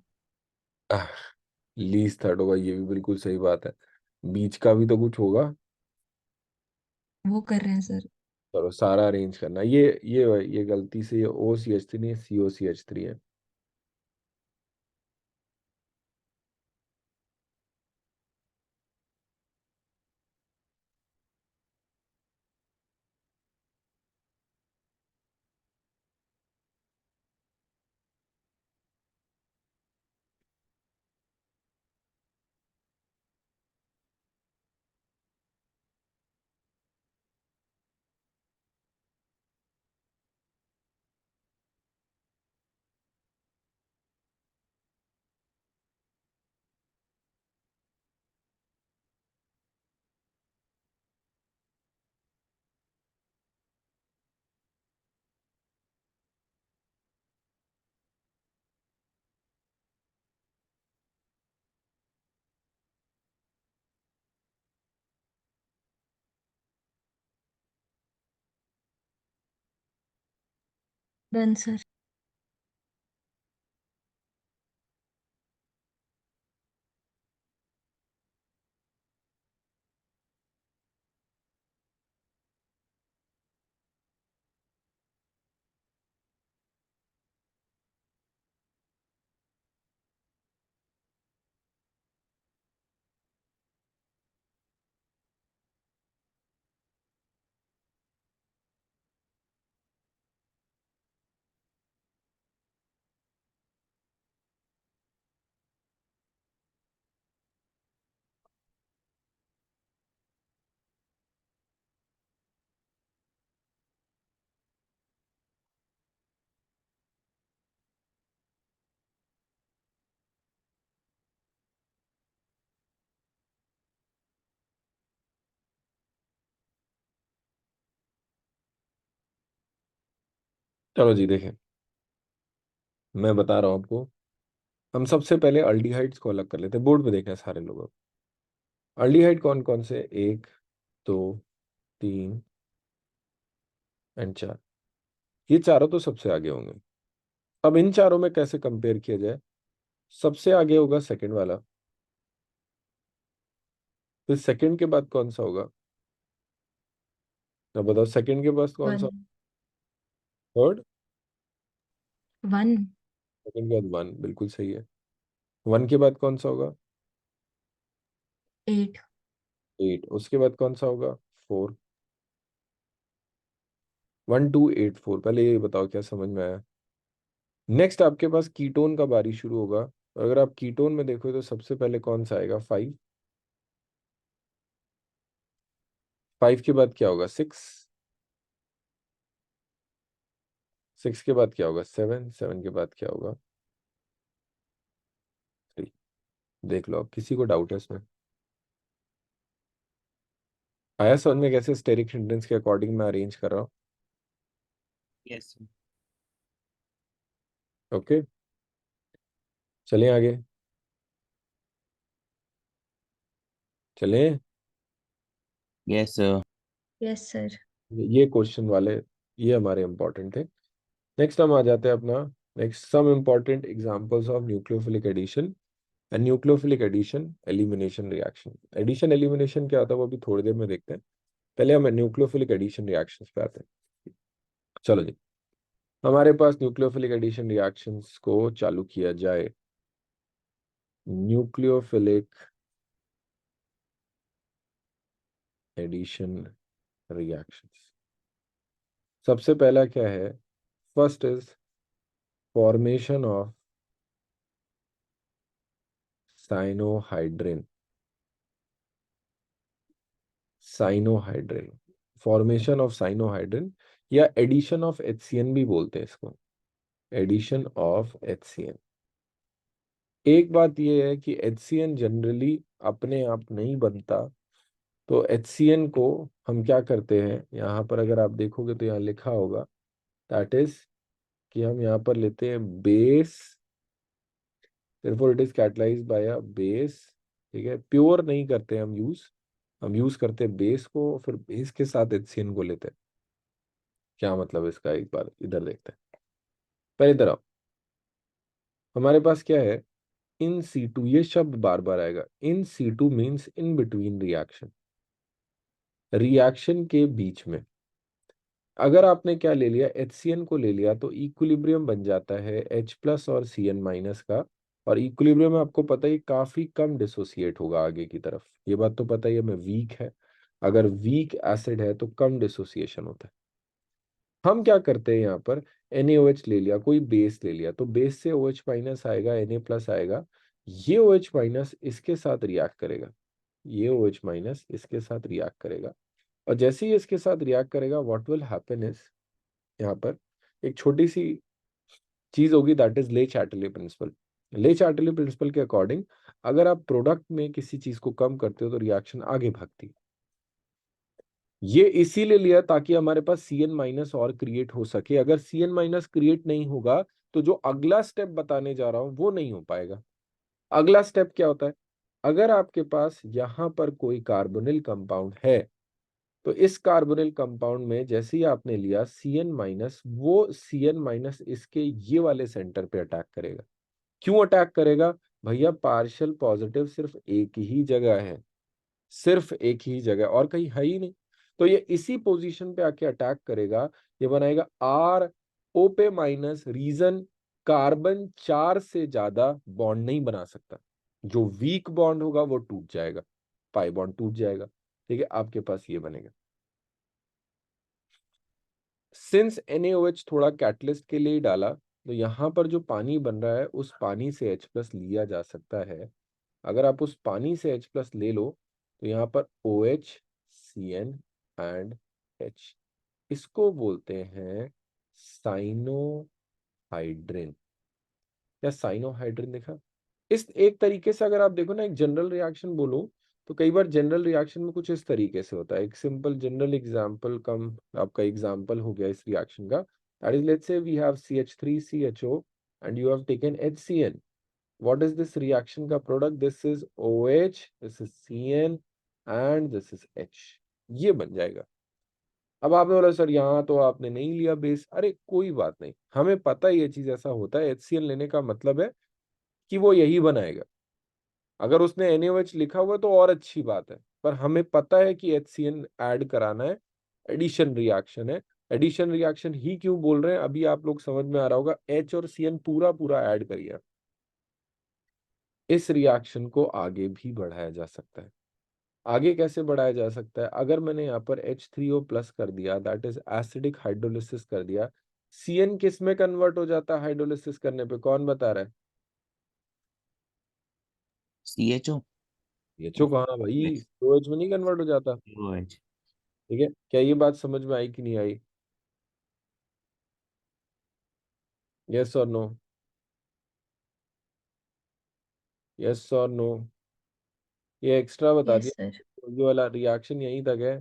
लीस्ट थर्ड होगा, ये भी बिल्कुल सही बात है। बीच का भी तो कुछ होगा। वो कर रहे हैं सर। चलो सारा अरेंज करना, ये गलती से ये OCH3 नहीं, COCH3 है। Done sir. चलो जी देखें, मैं बता रहा हूँ आपको। हम सबसे पहले अल्डिहाइड्स को अलग कर लेते हैं, बोर्ड पे देखें सारे लोग। अल्डिहाइड कौन कौन से? एक, दो, तीन, एंड 4। ये चारों तो सबसे आगे होंगे। अब इन चारों में कैसे कंपेयर किया जाए? सबसे आगे होगा सेकंड वाला, फिर सेकंड के बाद कौन सा होगा? अब बताओ, सेकंड के बाद कौन सा? 1 थर्ड। 1 सेकंड के बाद 1, बिल्कुल सही है। 1 के बाद कौन सा होगा? 8 8। उसके बाद कौन सा होगा? 4। 1 2 8 4। पहले ये बताओ क्या समझ में आया? नेक्स्ट आपके पास कीटोन का बारी शुरू होगा, और अगर आप कीटोन में देखो तो सबसे पहले कौन सा आएगा? 5। 5 के बाद क्या होगा? 6। 6 के बाद क्या होगा? 7। 7 के बाद क्या होगा? 3। देख लो, अब किसी को डाउट है इसमें? आया समझ में कैसे स्टेरिक हिंड्रेंस के अकॉर्डिंग मैं अरेंज कर रहा हूँ? Yes, sir. ओके, चलें आगे, चलें। Yes, sir. Yes sir. ये क्वेश्चन वाले, ये हमारे इंपॉर्टेंट थे। नेक्स्ट हम आ जाते हैं अपना next, some important examples of nucleophilic addition and nucleophilic addition elimination reaction. Addition elimination क्या होता है वो भी थोड़ी देर में देखते हैं, पहले हम न्यूक्लियोफिलिक एडिशन रिएक्शंस पे आते हैं। चलो जी, हमारे पास न्यूक्लियोफिलिक एडिशन रिएक्शंस को चालू किया जाए। न्यूक्लियोफिलिक एडिशन रिएक्शंस, सबसे पहला क्या है? First is formation of cyanohydrin. Cyanohydrin, formation of cyanohydrin, या एडिशन ऑफ HCN भी बोलते हैं इसको, एडिशन ऑफ HCN। एक बात यह है कि HCN जनरली अपने आप नहीं बनता, तो HCN को हम क्या करते हैं, यहाँ पर अगर आप देखोगे तो यहाँ लिखा होगा, दैट इज कि हम यहाँ पर लेते हैं base, therefore it is catalyzed by a base। ठीक है, प्योर नहीं करते हम यूज करते हैं बेस को, फिर बेस के साथ HCN को लेते हैं। क्या मतलब इसका, एक बार इधर देखते हैं। पहले इधर आओ, हमारे पास क्या है? इन C2, ये शब्द बार बार आएगा। इन C2 means in between reaction, reaction के बीच में। अगर आपने क्या ले लिया, HCN को ले लिया, तो इक्विलिब्रियम बन जाता है H+ और CN- का। और इक्विलिब्रियम में आपको पता ही काफी कम डिसोसिएट होगा आगे की तरफ, ये बात तो पता ही है हमें, वीक है। अगर वीक एसिड है तो कम डिसोसिएशन होता है। हम क्या करते हैं, यहाँ पर NaOH ले लिया, कोई बेस ले लिया, तो बेस से OH- आएगा, Na+ आएगा। ये OH- इसके साथ रिएक्ट करेगा, ये OH- इसके साथ रिएक्ट करेगा। और जैसे ही इसके साथ रिएक्ट करेगा, व्हाट विल हैपन इज, यहाँ पर एक छोटी सी चीज होगी, दैट इज ले चैटले प्रिंसिपल। ले चैटले प्रिंसिपल के अकॉर्डिंग अगर आप प्रोडक्ट में किसी चीज को कम करते हो तो रिएक्शन आगे भागती है। ये इसीलिए लिया ताकि हमारे पास CN- और क्रिएट हो सके। अगर CN- क्रिएट नहीं होगा तो जो अगला स्टेप बताने जा रहा हूं वो नहीं हो पाएगा। अगला स्टेप क्या होता है? अगर आपके पास यहां पर कोई कार्बोनिल कंपाउंड है, तो इस कार्बोनिल कंपाउंड में जैसे ही आपने लिया CN-, वो CN- इसके ये वाले सेंटर पे अटैक करेगा। क्यों अटैक करेगा? भैया पार्शियल पॉजिटिव सिर्फ एक ही जगह है, सिर्फ एक ही जगह, और कहीं है ही नहीं। तो ये इसी पोजीशन पे आके अटैक करेगा, ये बनाएगा RO पे माइनस। रीजन, कार्बन 4 से ज्यादा बॉन्ड नहीं बना सकता, जो वीक बॉन्ड होगा वो टूट जाएगा, पाई बॉन्ड टूट जाएगा। ठीक है, आपके पास ये बनेगा। सिंस NaOH थोड़ा कैटलिस्ट के लिए ही डाला, तो यहाँ पर जो पानी बन रहा है उस पानी से H+ लिया जा सकता है। अगर आप उस पानी से H+ ले लो तो यहाँ पर OH, CN एंड H, इसको बोलते हैं साइनोहाइड्रिन, या साइनोहाइड्रिन देखा। इस एक तरीके से अगर आप देखो ना, एक जनरल रिएक्शन बोलो तो कई बार जनरल रिएक्शन में कुछ इस तरीके से होता है। एक सिंपल जनरल एग्जांपल कम आपका एग्जांपल हो गया इस रिएक्शन का, that is let's say we have CH3CHO and you have taken HCN। What is this reaction का product? This is OH, this is CN and this is H, ये बन जाएगा। अब आपने बोला सर यहाँ तो आपने नहीं लिया बेस, अरे कोई बात नहीं, हमें पता है ये चीज ऐसा होता है। HCl लेने का मतलब है कि वो यही बनाएगा। अगर उसने NaOH लिखा हुआ है तो और अच्छी बात है, पर हमें पता है कि HCl ऐड कराना है, एडिशन रिएक्शन है। एडिशन रिएक्शन ही क्यों बोल रहे हैं अभी आप लोग समझ में आ रहा होगा। H और CN पूरा पूरा ऐड करिए, इस रिएक्शन को आगे भी बढ़ाया जा सकता है। आगे कैसे बढ़ाया जा सकता है? अगर मैंने यहाँ पर H3O प्लस कर दिया, दैट इज एसिडिक हाइड्रोलिसिस कर दिया, CN किस में कन्वर्ट हो जाता है हाइड्रोलिसिस करने पे? कौन बता रहा है? CHO HO कहाँ भाई, OH में नहीं कन्वर्ट हो जाता। OH ठीक है, क्या ये बात समझ में आई कि नहीं आई? यस और नो, यस और नो। ये एक्स्ट्रा बता यस दिया, सर। ये वाला रिएक्शन यहीं तक है।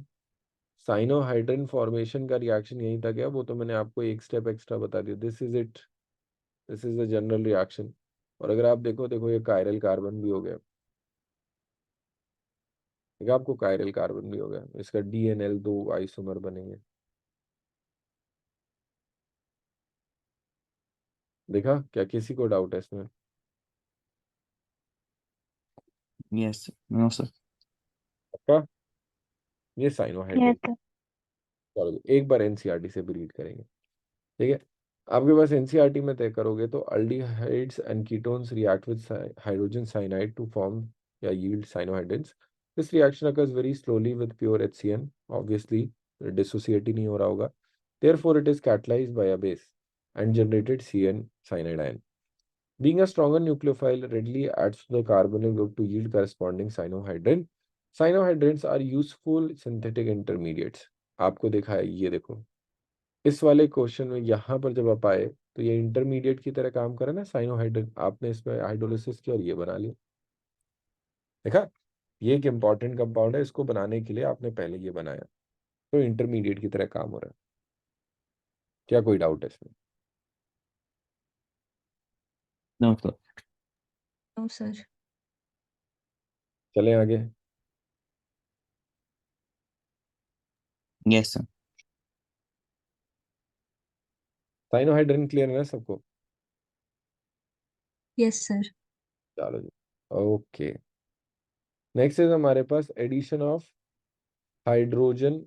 साइनोहाइड्रिन फॉर्मेशन का रिएक्शन यहीं तक है, वो तो मैंने आपको एक स्टेप एक्स्ट्रा बता दिया। This is it, this is the general reaction. और अगर आप देखो, देखो ये कायरल कार्बन भी हो गया, ठीक है, आपको कायरल कार्बन भी हो गया, इसका DNL2 आइसोमर बनेंगे। देखा क्या किसी को डाउट है इसमें? yes no sir पक्का? ये साइनोहाइड्रिन। Yes, sir. चलो एक बार एनसीईआरटी से भी रीड करेंगे, ठीक है। आपके पास एनसीईआरटी में तय करोगे तो aldehydes and ketones react with hydrogen cyanide to form या yield cyanohydrins. This reaction occurs very slowly with pure HCN, obviously dissociate ही नहीं हो रहा होगा, therefore it is catalyzed by a base and generated CN cyanide ion. Being a stronger nucleophile readily adds to the carbonyl group to yield corresponding cyanohydrin. Cyanohydrins are useful synthetic intermediates. आपको देखा है, ये देखो इस वाले क्वेश्चन में यहाँ पर जब आप आए तो ये इंटरमीडिएट की तरह काम करे ना साइनोहाइड्रिन, आपने इसमें हाइड्रोलिसिस किया और ये बना लिया। देखा, ये एक इंपॉर्टेंट कंपाउंड है, इसको बनाने के लिए आपने पहले ये बनाया, तो इंटरमीडिएट की तरह काम हो रहा है। क्या कोई डाउट है इसमें? no sir no sir. चलें आगे। yes sir साइनोहाइड्रिन क्लियर है ना सबको? Yes sir. चलो जी, ओके। नेक्स्ट इज हमारे पास addition of hydrogen,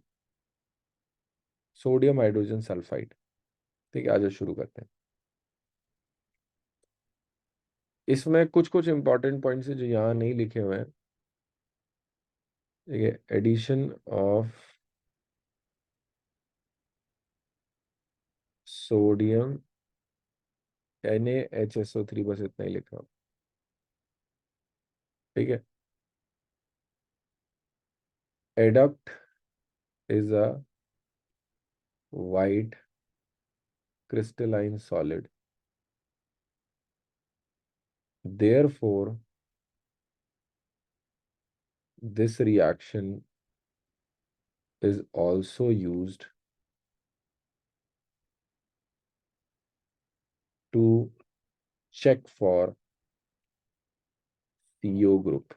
sodium hydrogen sulphide. ठीक है, आज शुरू करते हैं। इसमें कुछ कुछ इंपॉर्टेंट पॉइंट्स है जो यहाँ नहीं लिखे हुए हैं। ठीक है, एडिशन ऑफ सोडियम NaHSO3, बस इतना ही लिखा हूं। ठीक है, adduct is a white crystalline solid, therefore this reaction is also used to check for CO group।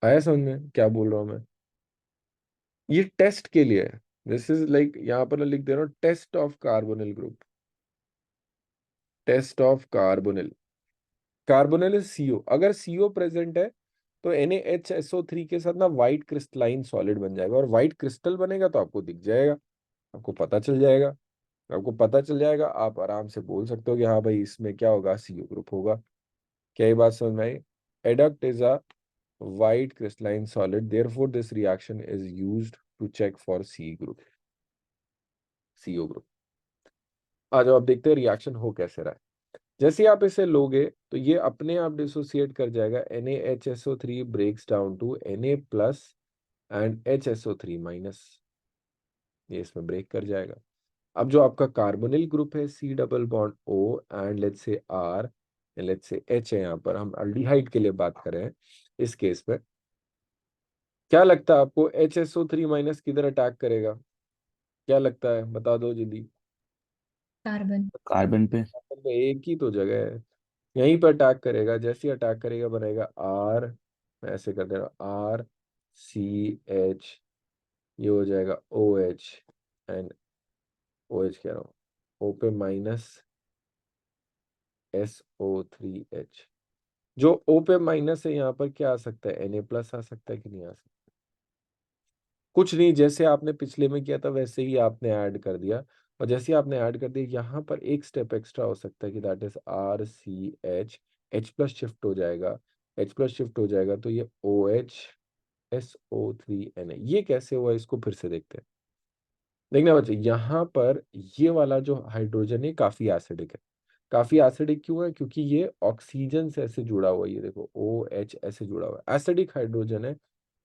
आया समझ में क्या बोल रहा हूं मैं? ये टेस्ट के लिए है। दिस इज लाइक, यहां पर मैं लिख दे रहा हूं test of carbonyl group, test of carbonyl. Carbonyl is CO, अगर CO प्रेजेंट है तो NaHSO3 के साथ ना व्हाइट क्रिस्टलाइन सॉलिड बन जाएगा, और व्हाइट क्रिस्टल बनेगा तो आपको दिख जाएगा, आपको पता चल जाएगा। आपको पता चल जाएगा, आप आराम से बोल सकते हो कि हाँ भाई इसमें क्या होगा, CO ग्रुप होगा। क्या ये बात समझ में आई? Adduct is a white crystalline solid, therefore this reaction is used to check for CO group। आ जाओ अब देखते हैं रिएक्शन हो कैसे रहा है। जैसे ही आप इसे लोगे तो ये अपने आप डिसोसिएट कर जाएगा, NaHSO3 breaks down to Na plus and HSO3 minus, ये इसमें ब्रेक कर जाएगा। अब जो आपका कार्बोनिल ग्रुप है C double bond O and let's say R and let's say H है, यहाँ पर हम अल्डिहाइड के लिए बात करें इस केस में, क्या लगता है आपको HSO3 माइनस किधर अटैक करेगा? क्या लगता है, बता दो जल्दी। कार्बन। कार्बन पे तो एक ही तो जगह है, यहीं पर अटैक करेगा। जैसे ही अटैक करेगा बनेगा R, मैं ऐसे कर दे रहा हूँ R CH, ये हो जाएगा OH एंड OH कह रहा हूँ, O पे माइनस SO3H। जो O पे माइनस है यहाँ पर क्या आ सकता है, Na प्लस आ सकता है कि नहीं आ सकता? कुछ नहीं, जैसे आपने पिछले में किया था वैसे ही आपने ऐड कर दिया, और जैसे ही आपने ऐड कर दिया यहाँ पर एक स्टेप एक्स्ट्रा हो सकता है कि that is RCH, H plus shift हो जाएगा, H प्लस शिफ्ट हो जाएगा तो ये OH SO3Na। ये कैसे हुआ इसको फिर से देखते हैं। देखना बच्चे, यहाँ पर ये वाला जो हाइड्रोजन है काफी एसिडिक है। काफी एसिडिक क्यों है, क्योंकि ये ऑक्सीजन से ऐसे जुड़ा हुआ है, ये देखो OH ऐसे जुड़ा हुआ है, एसिडिक हाइड्रोजन है।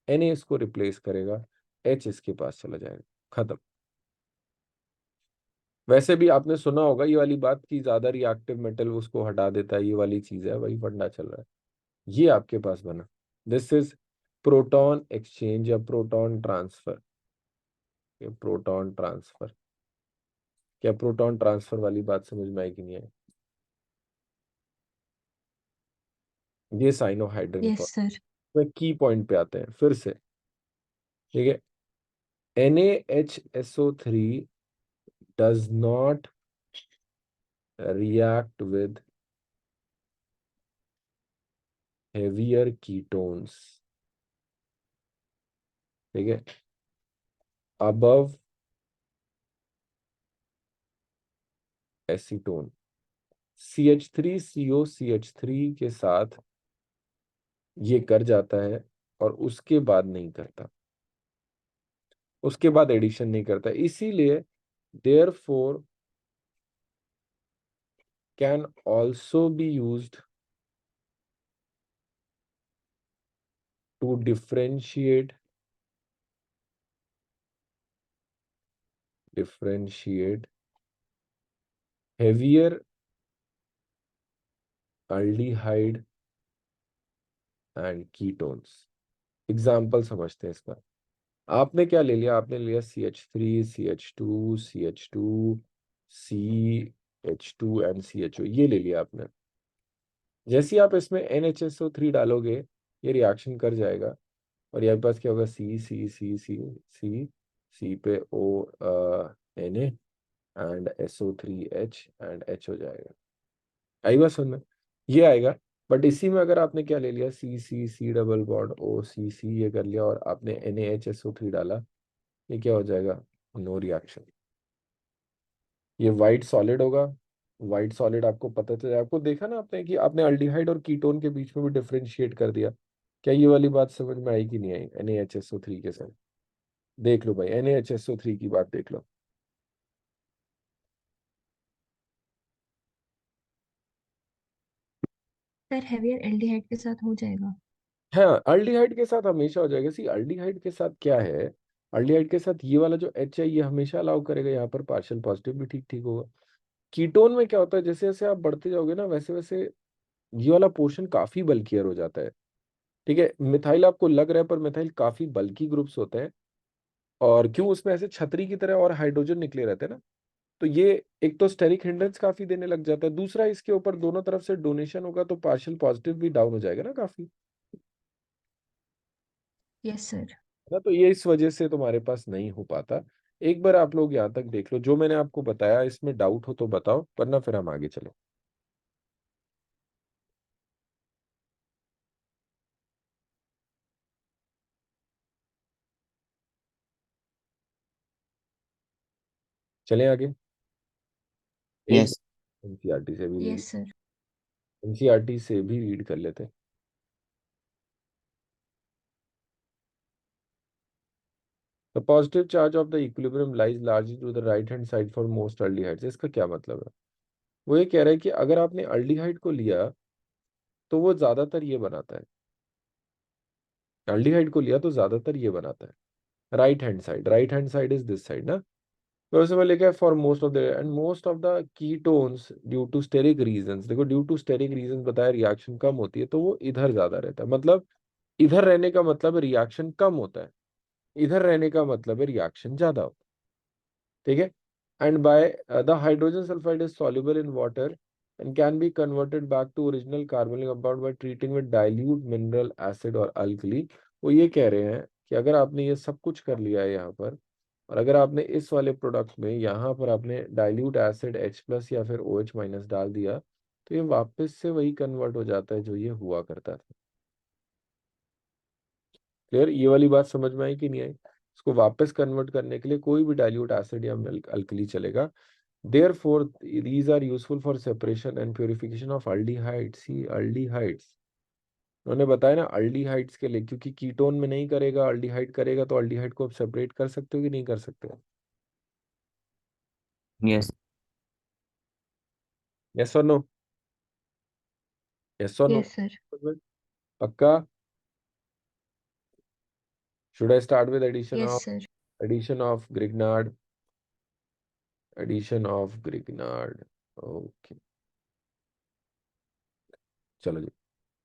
Na इसको रिप्लेस करेगा, H इसके पास चला जाएगा, खत्म। वैसे भी आपने सुना होगा ये वाली बात कि ज्यादा रिएक्टिव मेटल उसको हटा देता है, ये वाली चीज है, वही फंडा चल रहा है। ये आपके पास बना, दिस इज प्रोटॉन एक्सचेंज या प्रोटॉन ट्रांसफर। ये प्रोटॉन ट्रांसफर, क्या प्रोटॉन ट्रांसफर वाली बात समझ में आई कि नहीं आई? ये साइनोहाइड्रिन यस सर। में की पॉइंट पे आते हैं फिर से, ठीक है। NaHSO3 does not react with heavier ketones, ठीक है, above एसीटोन। CH3COCH3 के साथ ये कर जाता है और उसके बाद नहीं करता, उसके बाद एडिशन नहीं करता, इसीलिए therefore can also be used to differentiate heavier aldehyde and ketones। Example समझते हैं इसका। आपने क्या ले लिया, आपने लिया CH3 CH2 CH2 CH2 and CHO, ये ले लिया आपने। जैसे ही आप इसमें NHSO3 डालोगे ये रिएक्शन कर जाएगा, और यहाँ पास क्या होगा, C पे O Na and SO3H and H हो जाएगा। आई बात समझ में, ये आएगा। बट इसी में अगर आपने क्या ले लिया, C डबल बॉन्ड OCC ये कर लिया और आपने NaHSO3 डाला, ये क्या हो जाएगा, नो रिएक्शन। ये वाइट सॉलिड होगा, वाइट सॉलिड आपको पता चला, आपको देखा ना आपने कि आपने अल्डिहाइड और कीटोन के बीच में भी डिफरेंशिएट कर दिया। क्या ये वाली बात समझ में आई कि नहीं आई? NaHSO3 के साथ देख लो भाई, NaHSO3 की बात देख लो। सर हेवियर एल्डिहाइड के साथ हो जाएगा। हाँ, अल्डिहाइड के साथ हमेशा हो जाएगा। सी अल्डिहाइड के साथ क्या है, अल्डिहाइड के साथ ये वाला जो H है ये हमेशा अलाउ करेगा, यहाँ पर पार्शियल पॉजिटिव भी ठीक ठीक होगा। कीटोन में क्या होता है, जैसे जैसे आप बढ़ते जाओगे ना वैसे वैसे ये वाला पोर्शन काफी बल्कियर हो जाता है, ठीक है। मिथाइल आपको लग रहा है पर मिथाइल काफी बल्की ग्रुप्स होते हैं, और क्यों, उसमें ऐसे छतरी की तरह और हाइड्रोजन निकले रहते हैं ना, तो ये एक तो स्टेरिक हिंड्रेंस काफी देने लग जाता है, दूसरा इसके ऊपर दोनों तरफ से डोनेशन होगा तो पार्शियल पॉजिटिव भी डाउन हो जाएगा ना काफी, यस सर। है ना। तो ये इस वजह से तुम्हारे पास नहीं हो पाता। एक बार आप लोग यहाँ तक देख लो, जो मैंने आपको बताया इसमें डाउट हो तो बताओ, वरना फिर हम आगे चले। चलें आगे, एक यस। एनसीईआरटी से भी रीड, यस सर। एनसीईआरटी से भी रीड कर लेते हैं। The positive charge of the equilibrium lies largely to the right hand side for most aldehydes। इसका क्या मतलब है? वो ये कह रहा है कि अगर आपने अल्डिहाइड को लिया तो वो ज्यादातर ये बनाता है, अल्डिहाइड को लिया तो ज्यादातर ये बनाता है, right hand side is this side ना। तो उसमें लिखा है for most of the and most of the ketones due to steric reasons. देखो ड्यू टू स्टेरिक रीजंस बताया, रिएक्शन कम होती है तो वो इधर ज्यादा रहता है, मतलब इधर रहने का मतलब रिएक्शन कम होता है, इधर रहने का मतलब है रिएक्शन ज्यादा होता है, ठीक है। And by the hydrogen sulphide is soluble in water and can be converted back to original carbonyl compound by treating with dilute mineral acid or alkali। वो ये कह रहे हैं कि अगर आपने ये सब कुछ कर लिया है यहाँ पर, और अगर आपने इस वाले प्रोडक्ट में यहाँ पर आपने डाइल्यूट एसिड H प्लस या फिर OH माइनस डाल दिया, तो ये वापस से वही कन्वर्ट हो जाता है जो ये हुआ करता था। क्लियर? ये वाली बात समझ में आई कि नहीं आई? इसको वापस कन्वर्ट करने के लिए कोई भी डाइल्यूट एसिड या अल्कली चलेगा। Therefore, these are useful for separation and purification of aldehydes. See, aldehydes. उन्होंने बताया ना अल्डिहाइड्स के लिए, क्योंकि कीटोन में नहीं करेगा, अल्डिहाइड करेगा, तो अल्डिहाइड को आप सेपरेट कर सकते हो कि नहीं कर सकते हो? Yes. यस और नो? यस और नो? Yes sir. पक्का? Should I start with addition yes of sir. Grignard? Addition of Grignard. Okay, चलो जी।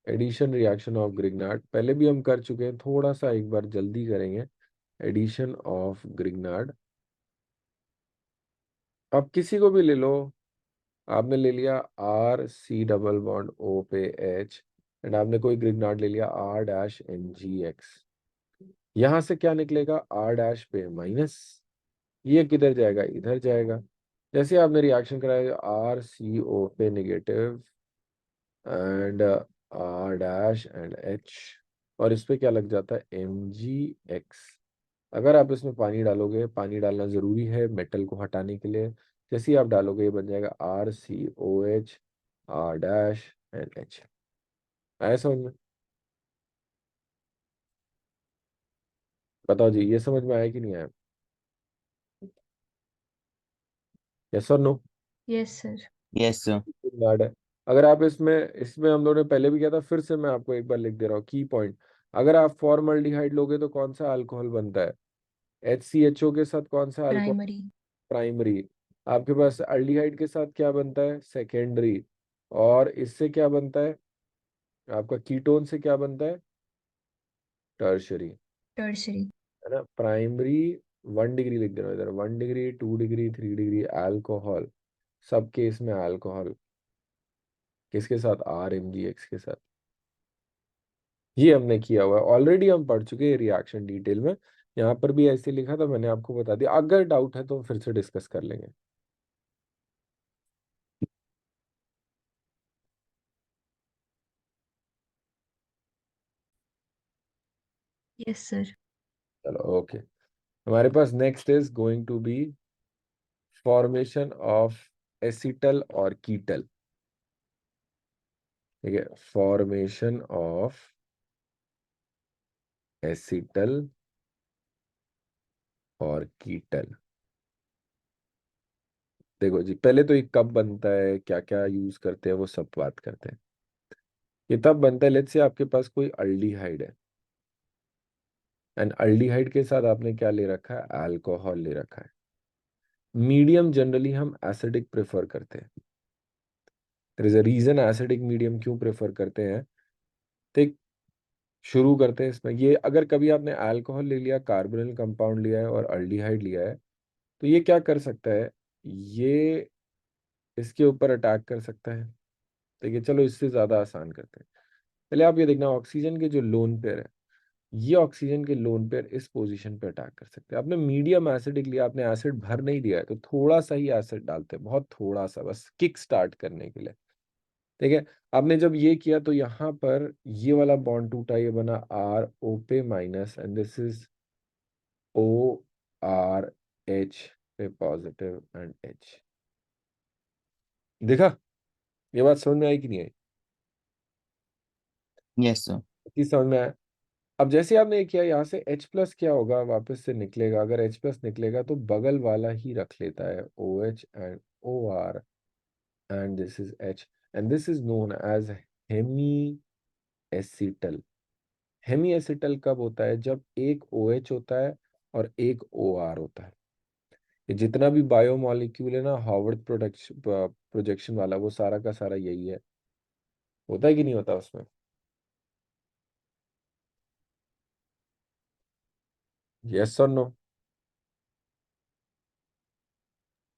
एडिशन रिएक्शन ऑफ Grignard पहले भी हम कर चुके हैं, थोड़ा सा एक बार जल्दी करेंगे। एडिशन ऑफ Grignard, अब किसी को भी ले लो। आपने ले लिया RC डबल बॉन्ड O पे H, एंड आपने कोई Grignard ले लिया R-NGX। यहां से क्या निकलेगा? R- पे माइनस, ये किधर जाएगा? इधर जाएगा। जैसे आपने रिएक्शन कराया RCO पे negative and R- and H, और इस पे क्या लग जाता है? MgX। अगर आप इसमें पानी डालोगे, पानी डालना जरूरी है मेटल को हटाने के लिए, जैसे ही आप डालोगे ये बन जाएगा RCOH R- एंड H। आया समझ में? बताओ जी, ये समझ में आया कि नहीं आया? यस और no? Yes sir. Yes, sir. याद है? अगर आप इसमें इसमें हम लोगों ने पहले भी किया था, फिर से मैं आपको एक बार लिख दे रहा हूँ की पॉइंट। अगर आप फॉर्मल्डिहाइड लोगे तो कौन सा अल्कोहल बनता है? HCHO के साथ कौन सा अल्कोहल? प्राइमरी। प्राइमरी। आपके पास अल्डिहाइड के साथ क्या बनता है? सेकेंडरी। और इससे क्या बनता है? आपका कीटोन से क्या बनता है? टर्शरी। टर्शरी। है ना? प्राइमरी 1 डिग्री लिख दे रहा हूँ इधर, 1 डिग्री, 2 डिग्री, 3 डिग्री अल्कोहल, सब केस में अल्कोहल किसके साथ? RMgX के साथ। ये हमने किया हुआ है ऑलरेडी, हम पढ़ चुके हैं रिएक्शन डिटेल में। यहाँ पर भी ऐसे लिखा था, मैंने आपको बता दिया। अगर डाउट है तो फिर से डिस्कस कर लेंगे। Yes sir. चलो ओके। हमारे पास next is going to be formation of acetal और कीटल। ठीक है, फॉर्मेशन ऑफ एसिटल और कीटल। देखो जी, पहले तो ये कब बनता है, क्या क्या यूज करते हैं, वो सब बात करते हैं। ये तब बनता है, लेट्स से आपके पास कोई अल्डिहाइड है, एंड अल्डिहाइड के साथ आपने क्या ले रखा है? अल्कोहल ले रखा है। मीडियम जनरली हम एसिडिक प्रेफर करते हैं। There is a reason acidic medium क्यों प्रेफर करते हैं। तो शुरू करते हैं इसमें। ये अगर कभी आपने अल्कोहल ले लिया, कार्बोनिल कंपाउंड लिया है और अल्डिहाइड लिया है, तो ये क्या कर सकता है? ये इसके ऊपर अटैक कर सकता है। ठीक है, चलो इससे ज्यादा आसान करते हैं। पहले आप ये देखना, ऑक्सीजन के जो लोन पेयर है, ये ऑक्सीजन के लोन पेयर इस पोजीशन पे अटैक कर सकते हैं। आपने मीडियम एसिडिक लिया, आपने एसिड भर नहीं दिया है, तो थोड़ा सा ही एसिड डालते हैं, बहुत थोड़ा सा, बस किक स्टार्ट करने के लिए। ठीक है, आपने जब ये किया तो यहाँ पर ये वाला बॉन्ड टूटा, ये बना RO पे minus, and this is ORH पे पॉजिटिव एंड H। देखा? ये बात समझ में आई कि नहीं आई? Yes, sir. इतनी समझ में आया? अब जैसे आपने ये किया, यहाँ से H प्लस क्या होगा? वापस से निकलेगा। अगर H प्लस निकलेगा तो बगल वाला ही रख लेता है, OH and OR, and this is H, and this is known as hemiacetal. Hemiacetal कब होता है? जब एक OH होता है और एक OR होता है। ये जितना भी बायोमॉलिक्यूल है ना, हार्वर्ड प्रोजेक्शन वाला, वो सारा का सारा यही है। होता है कि नहीं होता उसमें? यस और नो?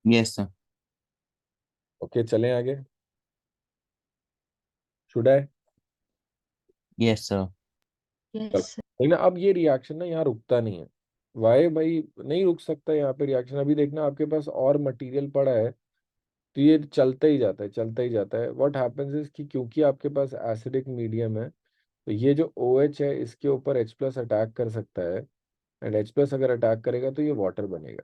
Yes, sir. ओके, चलें आगे। Should I? Yes, sir. Yes sir. लेकिन अब ये रिएक्शन ना यहाँ रुकता नहीं है। वाई भाई नहीं रुक सकता यहाँ पे रिएक्शन। अभी देखना आपके पास और मटेरियल पड़ा है तो ये चलता ही जाता है, चलता ही जाता है। व्हाट हैपेंस इज कि क्योंकि आपके पास एसिडिक मीडियम है तो ये जो OH है इसके ऊपर H प्लस अटैक कर सकता है। एंड H प्लस अगर अटैक करेगा तो ये वाटर बनेगा।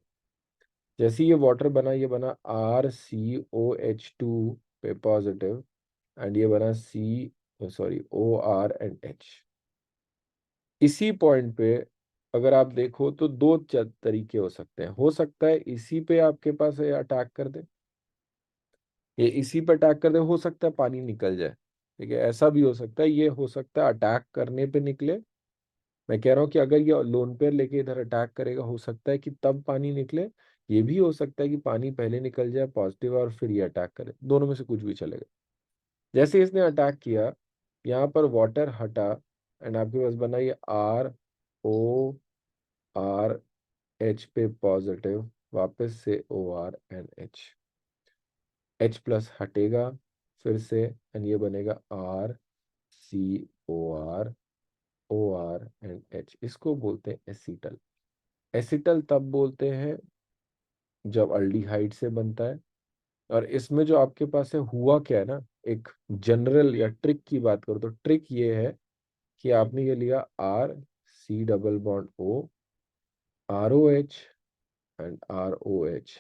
जैसे ये वाटर बना, ये बना RCOH2 पे पॉजिटिव, एंड ये बना OR एंड H। इसी पॉइंट पे अगर आप देखो तो दो तरीके हो सकते हैं। हो सकता है इसी पे आपके पास ये अटैक कर दे, ये इसी पे अटैक कर दे, हो सकता है पानी निकल जाए। ठीक है, ऐसा भी हो सकता है। ये हो सकता है अटैक करने पे निकले। मैं कह रहा हूँ कि अगर ये लोन पेयर लेके इधर अटैक करेगा हो सकता है कि तब पानी निकले। ये भी हो सकता है कि पानी पहले निकल जाए पॉजिटिव और फिर ये अटैक करे। दोनों में से कुछ भी चलेगा। जैसे इसने अटैक किया, यहाँ पर वाटर हटा एंड आपके पास बना ये RORH पे पॉजिटिव, वापस से OR एंड H प्लस हटेगा फिर से, एंड ये बनेगा RCOR OR एंड H। इसको बोलते हैं एसीटल। एसीटल तब बोलते हैं जब अल्डिहाइड से बनता है। और इसमें जो आपके पास है हुआ क्या है ना, एक जनरल या ट्रिक की बात करो तो ट्रिक ये है कि आपने ये लिया RC double bond O ROH and ROH।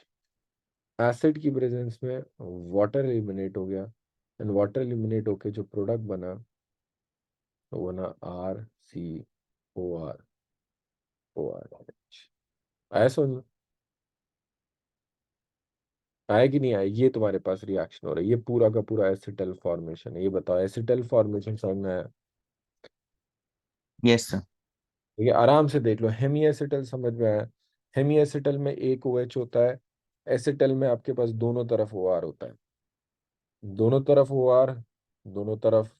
Acid की प्रेजेंस में वाटर एलिमिनेट हो गया, एंड वाटर एलिमिनेट होके जो प्रोडक्ट बना वो बना RCOR ORH। आया समझ में? आया कि नहीं आया? ये तुम्हारे पास रिएक्शन हो रहा है, ये पूरा का पूरा एसिटल फॉर्मेशन है। ये बताओ एसिटल फॉर्मेशन समझ में आया? Yes, sir. ठीक है, आराम से देख लो। हेमी एसिटल समझ में आया? हेमी एसिटल में एक OH होता है। एसिटल में आपके पास दोनों तरफ OR होता है। दोनों तरफ OR, दोनों तरफ,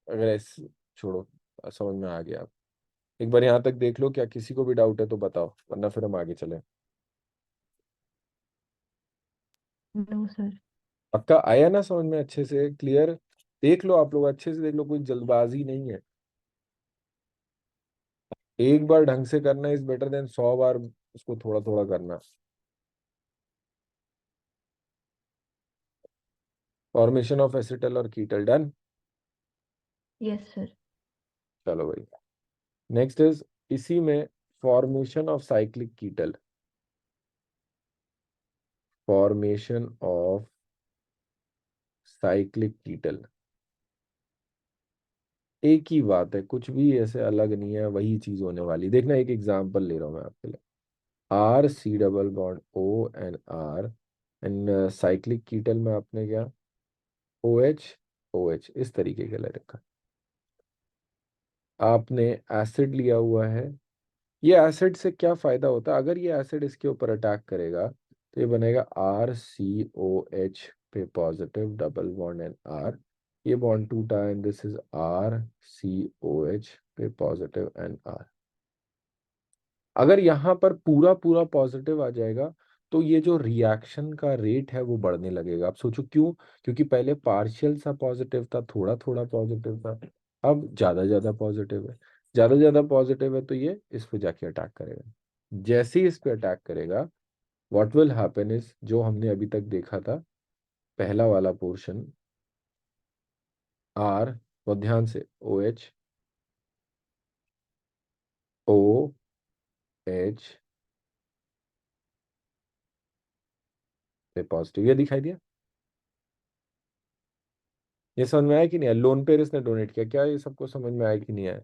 अगर ऐसे छोड़ो, समझ में आ गया आप? एक बार यहाँ तक देख लो, क्या किसी को भी डाउट है तो बताओ, वरना फिर हम आगे चले। No sir. पक्का आया ना समझ में? अच्छे से क्लियर? देख लो आप लोग, अच्छे से देख लो, कोई जल्दबाजी नहीं है। एक बार ढंग से करना इज बेटर देन 100 बार उसको थोड़ा थोड़ा करना। फॉर्मेशन ऑफ एसिटल और कीटल डन। Yes sir. चलो भाई, नेक्स्ट इज इसी में formation of cyclic ketal. Formation of cyclic ketal एक ही बात है, कुछ भी ऐसे अलग नहीं है, वही चीज होने वाली। देखना, एक एग्जांपल ले रहा हूं मैं आपके लिए। RC double bond O and R, and cyclic ketal में आपने क्या OH OH इस तरीके का ले रखा। आपने एसिड लिया हुआ है। ये एसिड से क्या फायदा होता है? अगर ये एसिड इसके ऊपर अटैक करेगा तो ये बनेगा RCOH पे positive double bond and R। ये बॉन्ड टूटा एंड दिस इज RCOH पे पॉजिटिव एंड R। अगर यहाँ पर पूरा पूरा पॉजिटिव आ जाएगा तो ये जो रिएक्शन का रेट है वो बढ़ने लगेगा। आप सोचो क्यों? क्योंकि पहले पार्शियल सा पॉजिटिव था, थोड़ा थोड़ा पॉजिटिव था, अब ज्यादा ज्यादा पॉजिटिव है। ज्यादा ज्यादा पॉजिटिव है तो ये इस पे जाके अटैक करेगा। जैसे ही इस पे अटैक करेगा, व्हाट विल हैपन इज, जो हमने अभी तक देखा था पहला वाला पोर्शन R, वो ध्यान से OH OH पे पॉजिटिव, ये दिखाई दिया? ये समझ में आया कि नहीं आया? लोन पेयर इसने डोनेट किया, क्या ये सबको समझ में आया कि नहीं आया?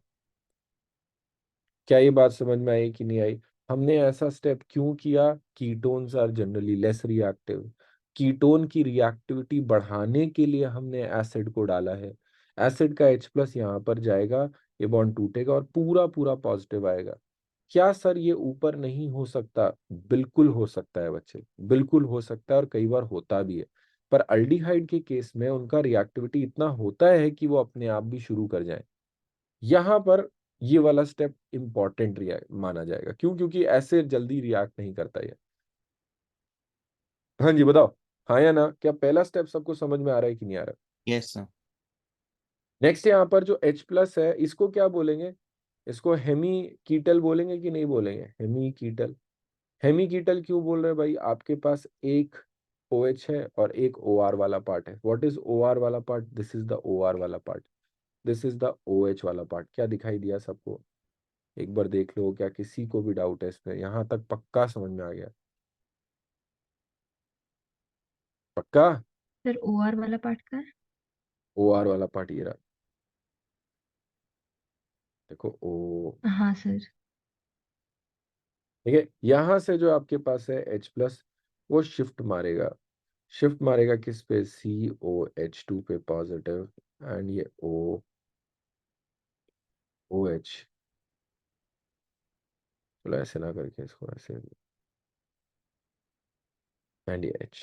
क्या ये बात समझ में आई कि नहीं आई? हमने ऐसा स्टेप क्यों किया? Ketones are generally less reactive. Ketone की रिएक्टिविटी बढ़ाने के लिए हमने एसिड को डाला है। एसिड का H प्लस यहाँ पर जाएगा, ये बॉन्ड टूटेगा और पूरा पूरा पॉजिटिव आएगा। क्या सर ये ऊपर नहीं हो सकता? बिल्कुल हो सकता है बच्चे, बिल्कुल हो सकता है, और कई बार होता भी है। पर अल्डिहाइड के केस में उनका रिएक्टिविटी इतना होता है कि वो अपने आप भी शुरू कर जाए। यहाँ पर ये वाला स्टेप इंपॉर्टेंट माना जाएगा। क्यों? क्योंकि ऐसे जल्दी रिएक्ट नहीं करता ये। हाँ जी बताओ, हाँ या ना? क्या पहला स्टेप सबको समझ में आ रहा है कि नहीं आ रहा? Yes, sir. नेक्स्ट यहाँ पर जो H प्लस है इसको क्या बोलेंगे, इसको हेमी कीटल बोलेंगे कि नहीं बोलेंगे, हेमी कीटल। हेमी कीटल क्यों बोल रहे हैं भाई, आपके पास एक OH है और एक OR वाला पार्ट है। व्हाट इज OR वाला part, this is the OR वाला part, this is the OH वाला पार्ट। क्या दिखाई दिया सबको, एक बार देख लो, क्या किसी को भी डाउट है इसमें, यहां तक पक्का समझ में आ गया, पक्का। सर OR वाला पार्ट का है? OR वाला पार्ट ये रहा, देखो O। हाँ सर। ठीक है, यहां से जो आपके पास है H प्लस, वो शिफ्ट मारेगा, शिफ्ट मारेगा किस पे, COH2 पे पॉजिटिव, एंड ये OH, चलो ऐसे ना करके इसको ऐसे, एंड ये H।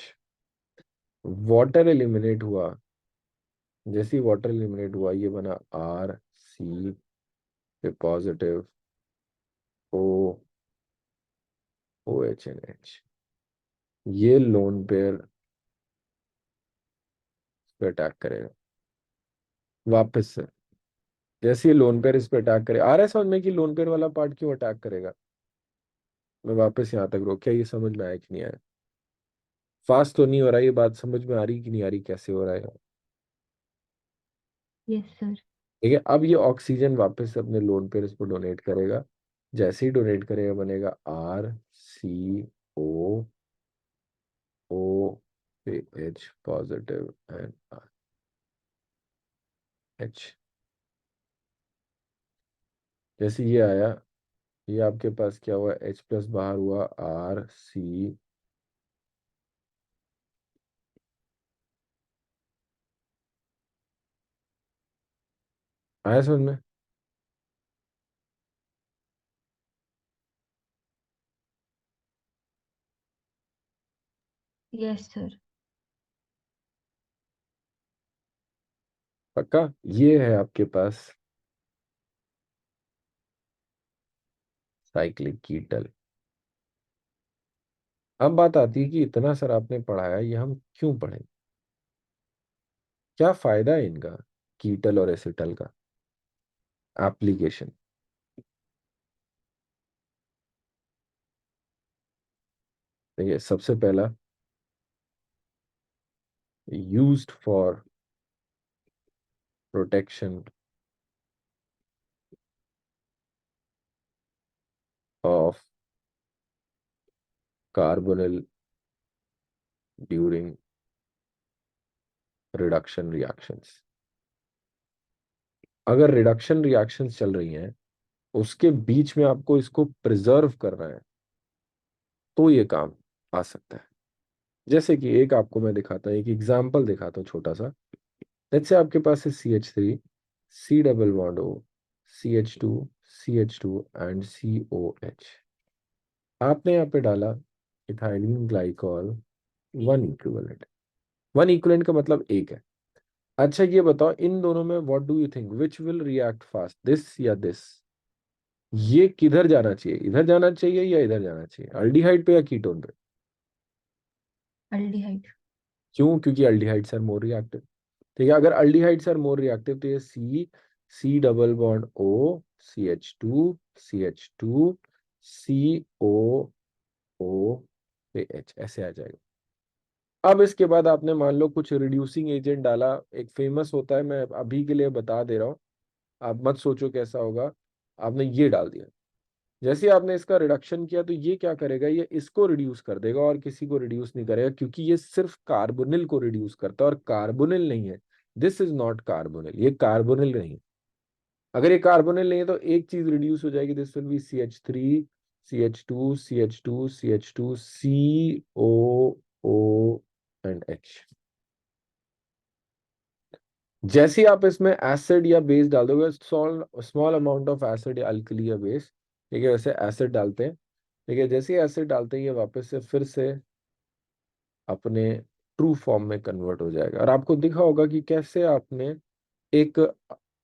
वाटर एलिमिनेट हुआ, जैसे ही वाटर एलिमिनेट हुआ ये बना RC पे पॉजिटिव, OH, ये लोन पेयर पे अटैक करेगा वापस से। जैसे ये लोन पेयर इस पे अटैक करे, आ रहा है समझ में कि लोन पेयर वाला पार्ट क्यों अटैक करेगा। मैं वापस यहाँ तक रोक, क्या ये समझ में आया कि नहीं आया, फास्ट तो नहीं हो रहा, ये बात समझ में आ रही कि नहीं आ रही, कैसे हो रहा है। Yes sir. ठीक है, अब ये ऑक्सीजन वापस से अपने लोन पेयर इसको डोनेट करेगा, जैसे ही डोनेट करेगा बनेगा RCO, OH positive and H। जैसे ये आया, ये आपके पास क्या हुआ, H प्लस बाहर हुआ, RC, आया समझ में। Yes sir. पक्का, ये है आपके पास साइक्लिक कीटल। अब बात आती है कि इतना सर आपने पढ़ाया, ये हम क्यों पढ़े, क्या फायदा है इनका, कीटल और एसिटल का एप्लीकेशन। देखिए, सबसे पहला, used for protection of carbonyl during reduction reactions. अगर रिडक्शन रिएक्शंस चल रही हैं, उसके बीच में आपको इसको प्रिजर्व करना है, तो ये काम आ सकता है। जैसे कि एक आपको मैं दिखाता हूँ, एक एग्जांपल दिखाता हूँ छोटा सा। लेट्स से आपके पास है CH3, C double bond O, CH2 and COH। आपने यहाँ पे डाला ethylene glycol, one equivalent. One equivalent का मतलब एक है। अच्छा ये बताओ, इन दोनों में what do you think, which will react fast, this या दिस। ये किधर जाना चाहिए, इधर जाना चाहिए या इधर जाना चाहिए, अल्डिहाइड पे या कीटोन पे। अल्डिहाइड। क्यों, क्योंकि अल्डिहाइड्स आर मोर रिएक्टिव। ठीक है, अगर अल्डिहाइड्स आर मोर रिएक्टिव तो ये C double bond O, CH2 COOH ऐसे आ जाएगा। अब इसके बाद आपने मान लो कुछ रिड्यूसिंग एजेंट डाला, एक फेमस होता है, मैं अभी के लिए बता दे रहा हूँ, आप मत सोचो कैसा होगा। आपने ये डाल दिया, जैसे ही आपने इसका रिडक्शन किया तो ये क्या करेगा, ये इसको रिड्यूस कर देगा और किसी को रिड्यूस नहीं करेगा, क्योंकि ये सिर्फ कार्बोनिल को रिड्यूस करता है और कार्बोनिल नहीं है। दिस इज नॉट कार्बोनिल, ये कार्बोनिल नहीं है। अगर ये कार्बोनिल नहीं है तो एक चीज रिड्यूस हो जाएगी, this will be CH3, CH2 COO and H। जैसे ही आप इसमें एसिड या बेस डाल दोगे, स्मॉल अमाउंट ऑफ एसिड या अल्कली या बेस, ठीक है, वैसे एसिड डालते हैं। ठीक है, जैसे ही एसिड डालते हैं ये वापस से फिर से अपने ट्रू फॉर्म में कन्वर्ट हो जाएगा। और आपको दिखा होगा कि कैसे आपने एक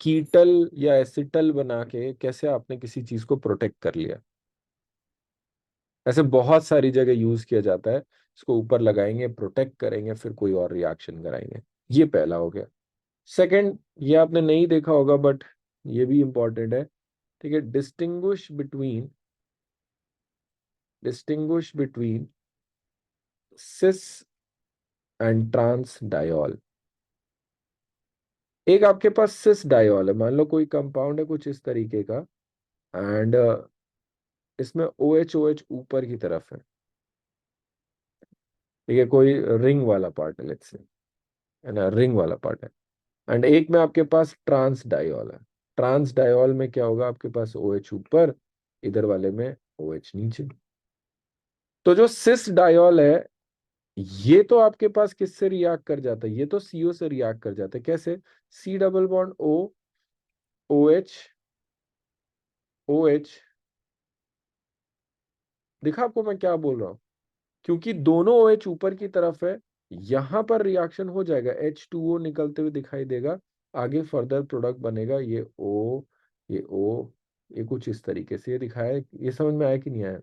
कीटल या एसिटल बना के कैसे आपने किसी चीज को प्रोटेक्ट कर लिया। ऐसे बहुत सारी जगह यूज किया जाता है, इसको ऊपर लगाएंगे, प्रोटेक्ट करेंगे, फिर कोई और रिएक्शन कराएंगे। ये पहला हो गया। सेकंड, ये आपने नहीं देखा होगा बट ये भी इंपॉर्टेंट है, ठीक है, distinguish between cis and trans diol. एक आपके पास सिस डायोल है, मान लो कोई कंपाउंड है कुछ इस तरीके का, एंड इसमें OH OH ऊपर की तरफ है, ठीक है, कोई रिंग वाला पार्ट है, लेट्स से, है ना, रिंग वाला पार्ट है, एंड एक में आपके पास ट्रांस डायोल है। ट्रांस डायोल में क्या होगा, आपके पास OH ऊपर, इधर वाले में OH नीचे। तो जो सिस डायोल है, ये तो आपके पास किससे रिएक्ट कर जाता है, ये तो CO से रिएक्ट कर जाता है। कैसे? C double bond O, OH OH। देखा आपको मैं क्या बोल रहा हूं? क्योंकि दोनों OH ऊपर की तरफ है, यहां पर रिएक्शन हो जाएगा, H2O निकलते हुए दिखाई देगा, आगे फर्दर प्रोडक्ट बनेगा, ये O, ये कुछ इस तरीके से ये दिखाया है। ये समझ में आया कि नहीं आया?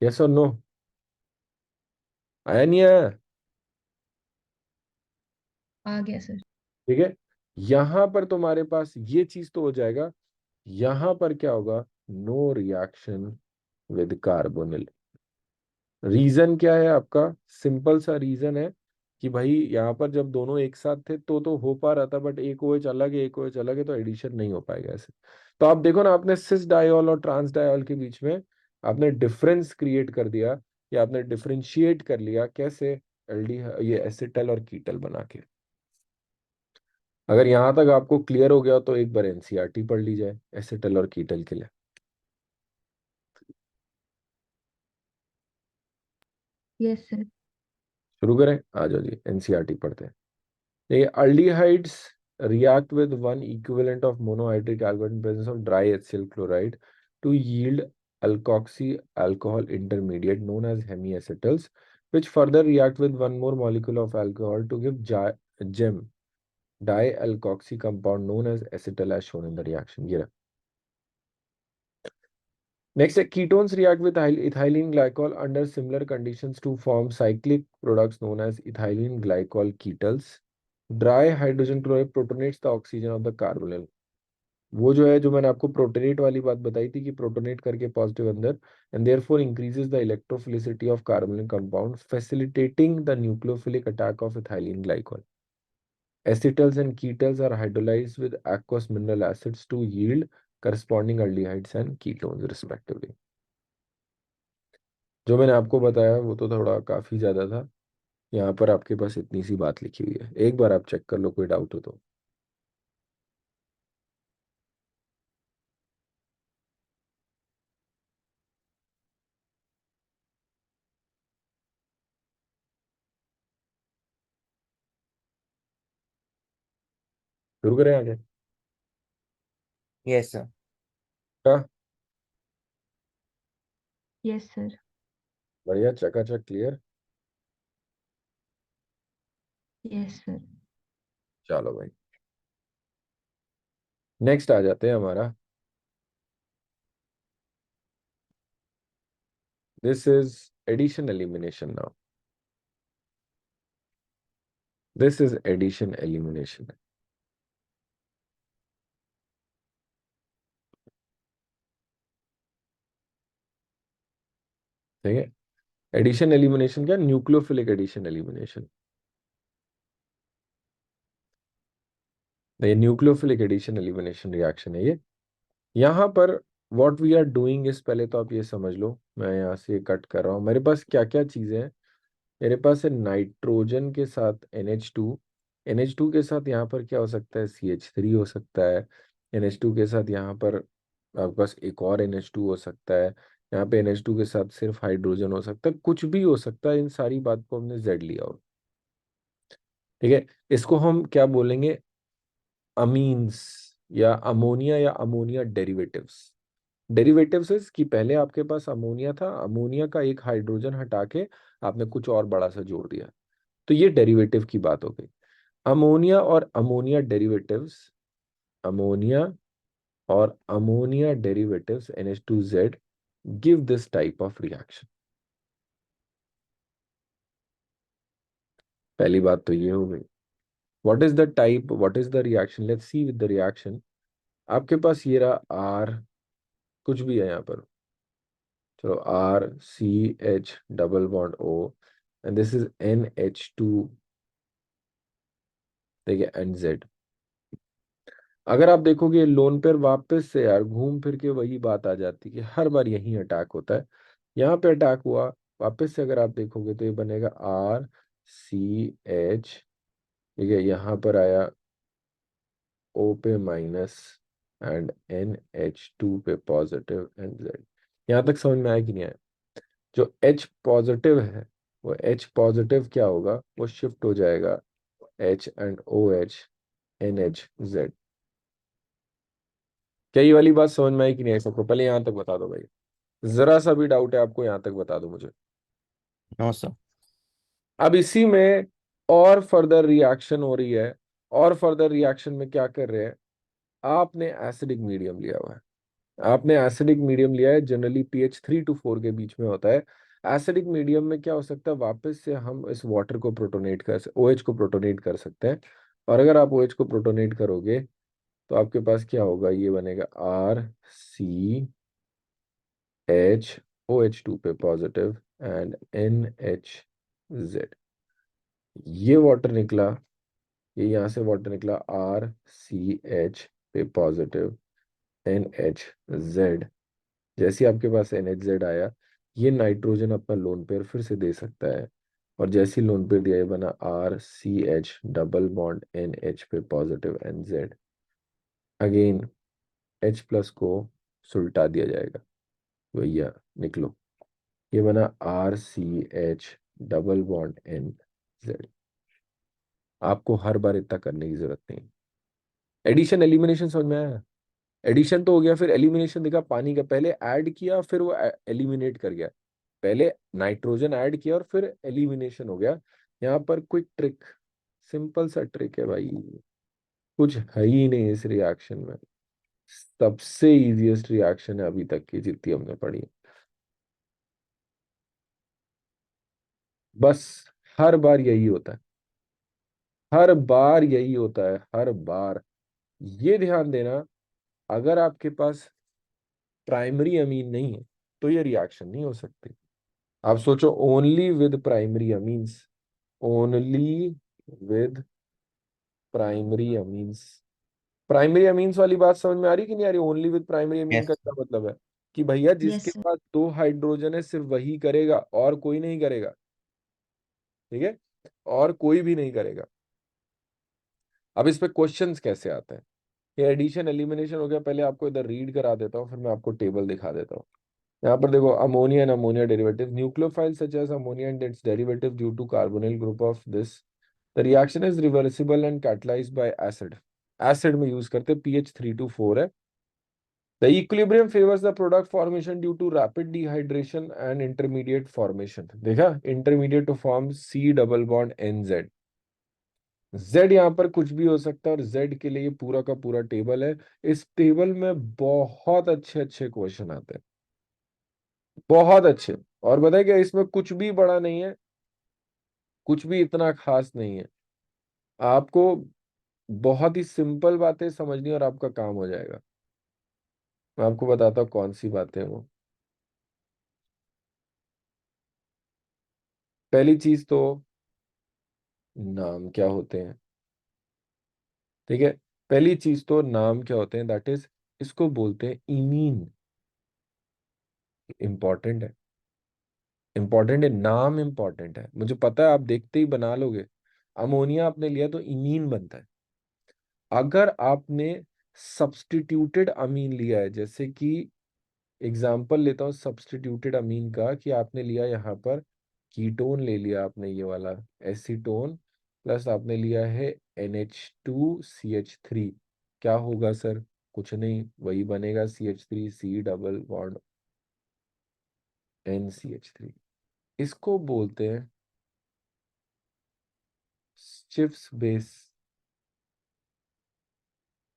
यस और नो? आया नहीं आया? आ गया सर। ठीक है, यहां पर तुम्हारे पास ये चीज तो हो जाएगा, यहां पर क्या होगा, no reaction with carbonyl. Reason क्या है आपका? सिंपल सा रीजन है कि भाई यहाँ पर जब दोनों एक साथ थे तो हो पा रहा था, बट एक OH अलग है, एक OH अलग है, तो एडिशन नहीं हो पाएगा ऐसे। तो आप देखो ना, आपने सिस डायोल और ट्रांस डायोल के बीच में आपने डिफरेंस क्रिएट कर दिया, या आपने डिफरेंशिएट कर लिया। कैसे? एल्डी ये एसिटल और कीटल बना के। अगर यहाँ तक आपको क्लियर हो गया तो एक बार NCERT पढ़ ली जाए एसिटल और कीटल के लिए। Yes sir. शुरू करें, आ जाओ जी, NCERT पढ़ते हैं। देखिए, aldehydes react with one equivalent of monohydric alcohol in presence of dry HCl chloride to yield alkoxy alcohol intermediate known as hemiacetals, which further react with one more molecule of alcohol to give gem dialkoxy compound known as acetal as shown in the reaction. ये रहा। Next, ketones react with ethylene glycol under similar conditions to form cyclic products known as ethylene glycol ketones. Dry hydrogen chloride protonates the oxygen of the carbonyl. वो जो है, जो मैंने आपको प्रोटोनेट वाली बात बताई थी कि प्रोटोनेट करके पॉजिटिव अंदर, and therefore increases the electrophilicity of carbonyl compound facilitating the nucleophilic attack of ethylene glycol. Acetals and ketals are hydrolyzed with aqueous mineral acids to yield corresponding aldehydes and ketones respectively. जो मैंने आपको बताया वो तो थोड़ा काफी ज्यादा था, यहाँ पर आपके पास इतनी सी बात लिखी हुई है, एक बार आप चेक कर लो, कोई डाउट हो तो। शुरू करें आगे? Yes, sir. क्या? Yes sir. बढ़िया, चकाचक क्लियर। Yes sir. चलो भाई, नेक्स्ट आ जाते हैं हमारा, this is addition elimination now. This is addition elimination. ठीक है, एडिशन एलिमिनेशन क्या? Nucleophilic addition elimination. ये न्यूक्लियोफिलिक एडिशन एलिमिनेशन रिएक्शन है ये। यहाँ पर व्हाट वी आर डूइंग इस, पहले तो आप ये समझ लो, मैं यहाँ से कट कर रहा हूँ, मेरे पास क्या क्या चीजें हैं। मेरे पास है नाइट्रोजन के साथ NH2, NH2 के साथ यहाँ पर क्या हो सकता है, CH3 हो सकता है। NH2 के साथ यहाँ पर आपके पास एक और NH2 हो सकता है। यहाँ पे NH2 के साथ सिर्फ हाइड्रोजन हो सकता है, कुछ भी हो सकता है। इन सारी बात को हमने Z लिया हो, ठीक है। इसको हम क्या बोलेंगे? अमीन्स, या अमोनिया, या अमोनिया डेरिवेटिव्स। डेरिवेटिव्स कि पहले आपके पास अमोनिया था, अमोनिया का एक हाइड्रोजन हटा के आपने कुछ और बड़ा सा जोड़ दिया, तो ये डेरिवेटिव की बात हो गई। अमोनिया और अमोनिया डेरिवेटिव्स, अमोनिया और ammonia derivatives NH2Z give this type of reaction. पहली बात तो ये हो गई। What is the type, what is the reaction, let's see with the reaction. आपके पास ये रहा आर, कुछ भी है यहाँ पर, चलो R C H double bond O, and this is NH2, देखिए NZ। अगर आप देखोगे लोन पेयर वापस से यार घूम फिर के वही बात आ जाती है कि हर बार यही अटैक होता है। यहाँ पे अटैक हुआ, वापस से अगर आप देखोगे तो ये बनेगा RCH, ठीक है, यहाँ पर आया O पे माइनस एंड NH2 पे पॉजिटिव एंड Z। यहाँ तक समझ में आया कि नहीं आया? जो H पॉजिटिव है वो H पॉजिटिव क्या होगा, वो शिफ्ट हो जाएगा H एंड OH NHZ। क्या ये वाली बात समझ में आई कि नहीं आई सबको? पहले यहाँ तक बता दो भाई, जरा सा भी डाउट है आपको यहाँ तक बता दो मुझे। No sir. अब इसी में और फर्दर रिएक्शन हो रही है, और फर्दर रिएक्शन में क्या कर रहे हैं, आपने एसिडिक मीडियम लिया हुआ है, आपने एसिडिक मीडियम लिया है, जनरली pH 3 to 4 के बीच में होता है। एसिडिक मीडियम में क्या हो सकता है, वापस से हम इस वाटर को प्रोटोनेट कर, OH को प्रोटोनेट कर सकते हैं। और अगर आप OH को प्रोटोनेट करोगे तो आपके पास क्या होगा, ये बनेगा RCH OH2 पे पॉजिटिव एंड NHZ। ये वाटर निकला, ये यहाँ से वाटर निकला RCH पे पॉजिटिव NHZ। जैसे ही आपके पास NHZ आया, ये नाइट्रोजन अपना लोन पेयर फिर से दे सकता है, और जैसे ही लोन पेयर दिया, ये बना RCH डबल बॉन्ड NH पे positive NZ। Again H plus को सुलटा दिया जाएगा, भैया निकलो, ये बना RCH डबल बॉन्ड NZ। आपको हर बार इतना करने की जरूरत नहीं। एडिशन एलिमिनेशन समझ में आया? एडिशन तो हो गया, फिर एलिमिनेशन देखा, पानी का पहले ऐड किया फिर वो एलिमिनेट कर गया, पहले नाइट्रोजन ऐड किया और फिर एलिमिनेशन हो गया। यहाँ पर क्विक ट्रिक, सिंपल सा ट्रिक है भाई, कुछ है ही नहीं इस रिएक्शन में, सबसे इजीएस्ट रिएक्शन है अभी तक की जितनी हमने पढ़ी। बस हर बार यही होता है, हर बार यही होता है, हर बार। ये ध्यान देना, अगर आपके पास प्राइमरी अमीन नहीं है तो ये रिएक्शन नहीं हो सकती। आप सोचो, only with primary amines, only with primary amines. Primary amines वाली बात समझ में आ रही कि नहीं आ रही? ओनली विद प्राइमरी अमीन का यस। क्या मतलब है, कि भैया जिसके यस सर। पास 2 हाइड्रोजन है सिर्फ वही करेगा और कोई नहीं करेगा, ठीक है, और कोई भी नहीं करेगा। अब इस पे क्वेश्चंस कैसे आते हैं, ये एडिशन एलिमिनेशन हो गया, पहले आपको इधर रीड करा देता हूँ, फिर मैं आपको टेबल दिखा देता हूँ। यहाँ पर देखो, ammonia and ammonia derivative, nucleophile such as ammonia and its derivative due to carbonyl group of this, the reaction is reversible and catalysed by acid. Acid में यूज करते, pH 3 to 4 है। The equilibrium favors the product formation due to rapid dehydration and intermediate formation। देखा, intermediate to form C double bond NZ। Z यहाँ पर कुछ भी हो सकता है, और Z के लिए ये पूरा का पूरा टेबल है। इस टेबल में बहुत अच्छे अच्छे क्वेश्चन आते हैं, बहुत अच्छे। और बताए क्या, इसमें कुछ भी बड़ा नहीं है, कुछ भी इतना खास नहीं है, आपको बहुत ही सिंपल बातें समझनी और आपका काम हो जाएगा। मैं आपको बताता हूँ कौन सी बातें हैं वो। पहली चीज तो, नाम क्या होते हैं, ठीक है, पहली चीज तो नाम क्या होते हैं, दैट इज, इसको बोलते हैं इमीन। इंपॉर्टेंट है, इंपॉर्टेंट है, नाम इंपॉर्टेंट है, मुझे पता है आप देखते ही बना लोगे। अमोनिया आपने लिया तो इमीन बनता है। अगर आपने सब्स्टिट्यूटेड अमीन लिया है, जैसे कि एग्जाम्पल लेता हूँ सब्स्टिट्यूटेड अमीन का, कि आपने लिया यहाँ पर कीटोन ले लिया आपने, ये वाला एसीटोन, प्लस आपने लिया है NH2CH3, क्या होगा सर? कुछ नहीं, वही बनेगा CH3 C double bond NCH3। इसको बोलते हैं स्टिफ्स बेस,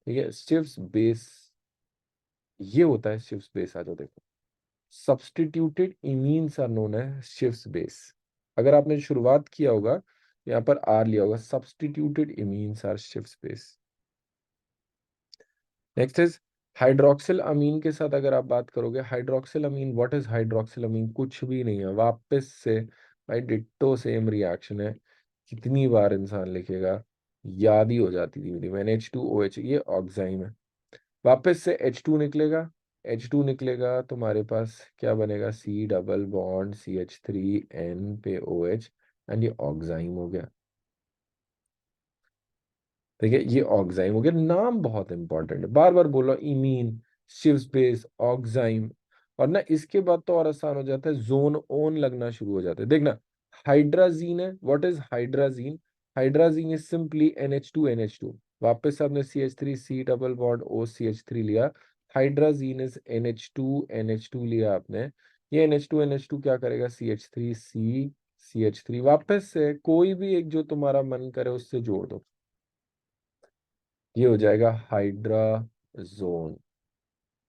ठीक है, स्टिफ्स बेस, ये होता है स्टिफ्स बेस। आ जाओ देखो, सब्स्टिट्यूटेड इमीन्स आर नोन है स्टिफ्स बेस। अगर आपने शुरुआत किया होगा यहाँ पर आर लिया होगा, substituted imines are shift space. Next is hydroxyl amine के साथ अगर आप बात करोगे, hydroxyl amine, what is hydroxyl amine? कुछ भी नहीं है, वापस से भाई डिट्टो सेम रिएक्शन है, कितनी बार इंसान लिखेगा, याद ही हो जाती थी मेरी। मैंने H2OH, ये ऑक्साइम है, वापस से H2 निकलेगा, H2 निकलेगा, तुम्हारे पास क्या बनेगा, C डबल बॉन्ड CH3N पे OH, एंड ये ऑक्साइम हो गया। ठीक है, ये ऑक्साइम हो गया। नाम बहुत इंपॉर्टेंट है, बार बार बोलो, इमीन, शिव स्पेस, ऑक्साइम। और ना इसके बाद तो और आसान हो जाता है, जोन ओन लगना शुरू हो जाता है। देखना, हाइड्राजीन है, what is hydrazine? Hydrazine is simply NH2NH2, वापस आपने CH3 C double bond O CH3 लिया, हाइड्राजीन इज NH2NH2 लिया आपने, ये NH2NH2 क्या करेगा, CH3 C CH3, वापस से कोई भी एक जो तुम्हारा मन करे उससे जोड़ दो, ये हो जाएगा हाइड्राजोन।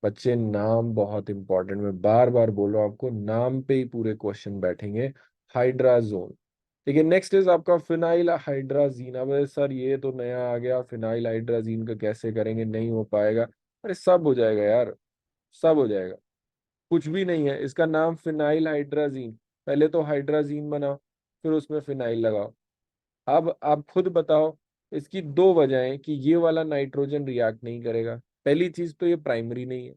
बच्चे नाम बहुत इंपॉर्टेंट, मैं बार बार बोल रहा हूं आपको, नाम पे ही पूरे क्वेश्चन बैठेंगे। हाइड्राजोन। ठीक है, नेक्स्ट इज आपका फिनाइल हाइड्राजीन। अब सर ये तो नया आ गया, फिनाइल हाइड्राजीन का कैसे करेंगे, नहीं हो पाएगा। अरे सब हो जाएगा यार, सब हो जाएगा, कुछ भी नहीं है, इसका नाम फिनाइल हाइड्राजीन। पहले तो हाइड्राजीन बनाओ, फिर उसमें फिनाइल लगाओ। अब आप खुद बताओ, इसकी दो वजहें कि ये वाला नाइट्रोजन रिएक्ट नहीं करेगा। पहली चीज तो ये प्राइमरी नहीं है,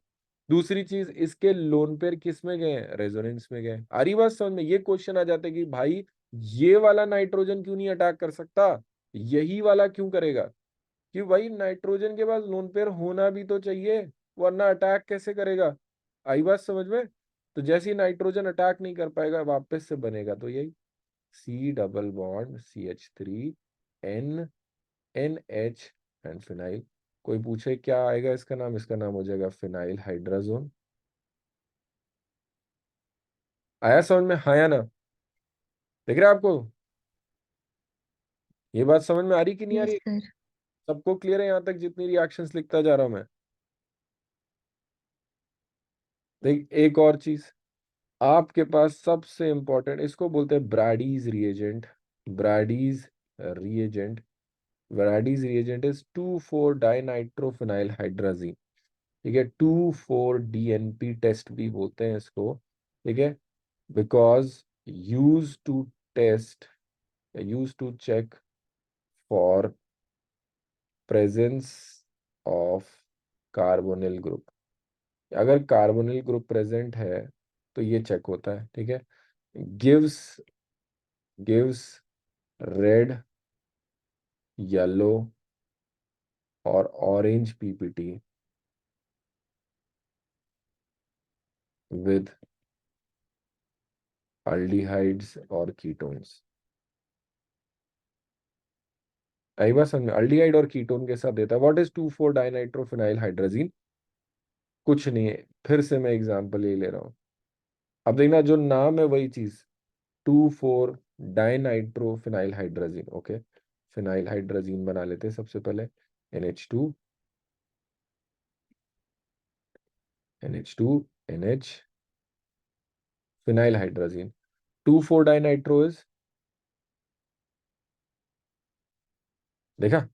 दूसरी चीज इसके लोन पेयर किस में गए हैं, रेजोनेंस में गए। आ रही बात समझ में? ये क्वेश्चन आ जाता है कि भाई ये वाला नाइट्रोजन क्यों नहीं अटैक कर सकता, यही वाला क्यों करेगा? कि भाई नाइट्रोजन के पास लोन पेयर होना भी तो चाहिए, वरना अटैक कैसे करेगा। आई बात समझ में? तो जैसे ही नाइट्रोजन अटैक नहीं कर पाएगा, वापस से बनेगा तो यही C double bond CH3N NH and phenyl. कोई पूछे क्या आएगा इसका नाम, इसका नाम हो जाएगा फिनाइल हाइड्राजोन। आया समझ में, हाँ या ना? देख रहे हैं आपको ये बात समझ में आ रही कि नहीं आ यस रही? सर। सबको क्लियर है यहाँ तक, जितनी रिएक्शंस लिखता जा रहा हूं मैं? देख एक और चीज, आपके पास सबसे इंपॉर्टेंट, इसको बोलते हैं Brady's reagent. Brady's reagent, Brady's reagent is 2,4 dinitrophenyl hydrazine. ठीक है, 2,4-DNP टेस्ट भी बोलते हैं इसको। ठीक है, because use to test, use to check for presence of carbonyl group. अगर कार्बोनिल ग्रुप प्रेजेंट है तो ये चेक होता है। ठीक है, गिव्स गिव्स रेड, येलो और ऑरेंज पीपीटी विद अल्डिहाइड्स और कीटोन्स। आई बात समझ में? अल्डिहाइड और कीटोन के साथ देता है। What is 2,4 dinitrophenyl hydrazine? कुछ नहीं है, फिर से मैं एग्जांपल ये ले रहा हूँ। अब देखना, जो नाम है वही चीज, 2,4 dinitrophenyl hydrazine. Okay, phenyl hydrazine बना लेते हैं सबसे पहले, NH2 NH2 NH, phenyl hydrazine. 2,4 dinitro is, देखा,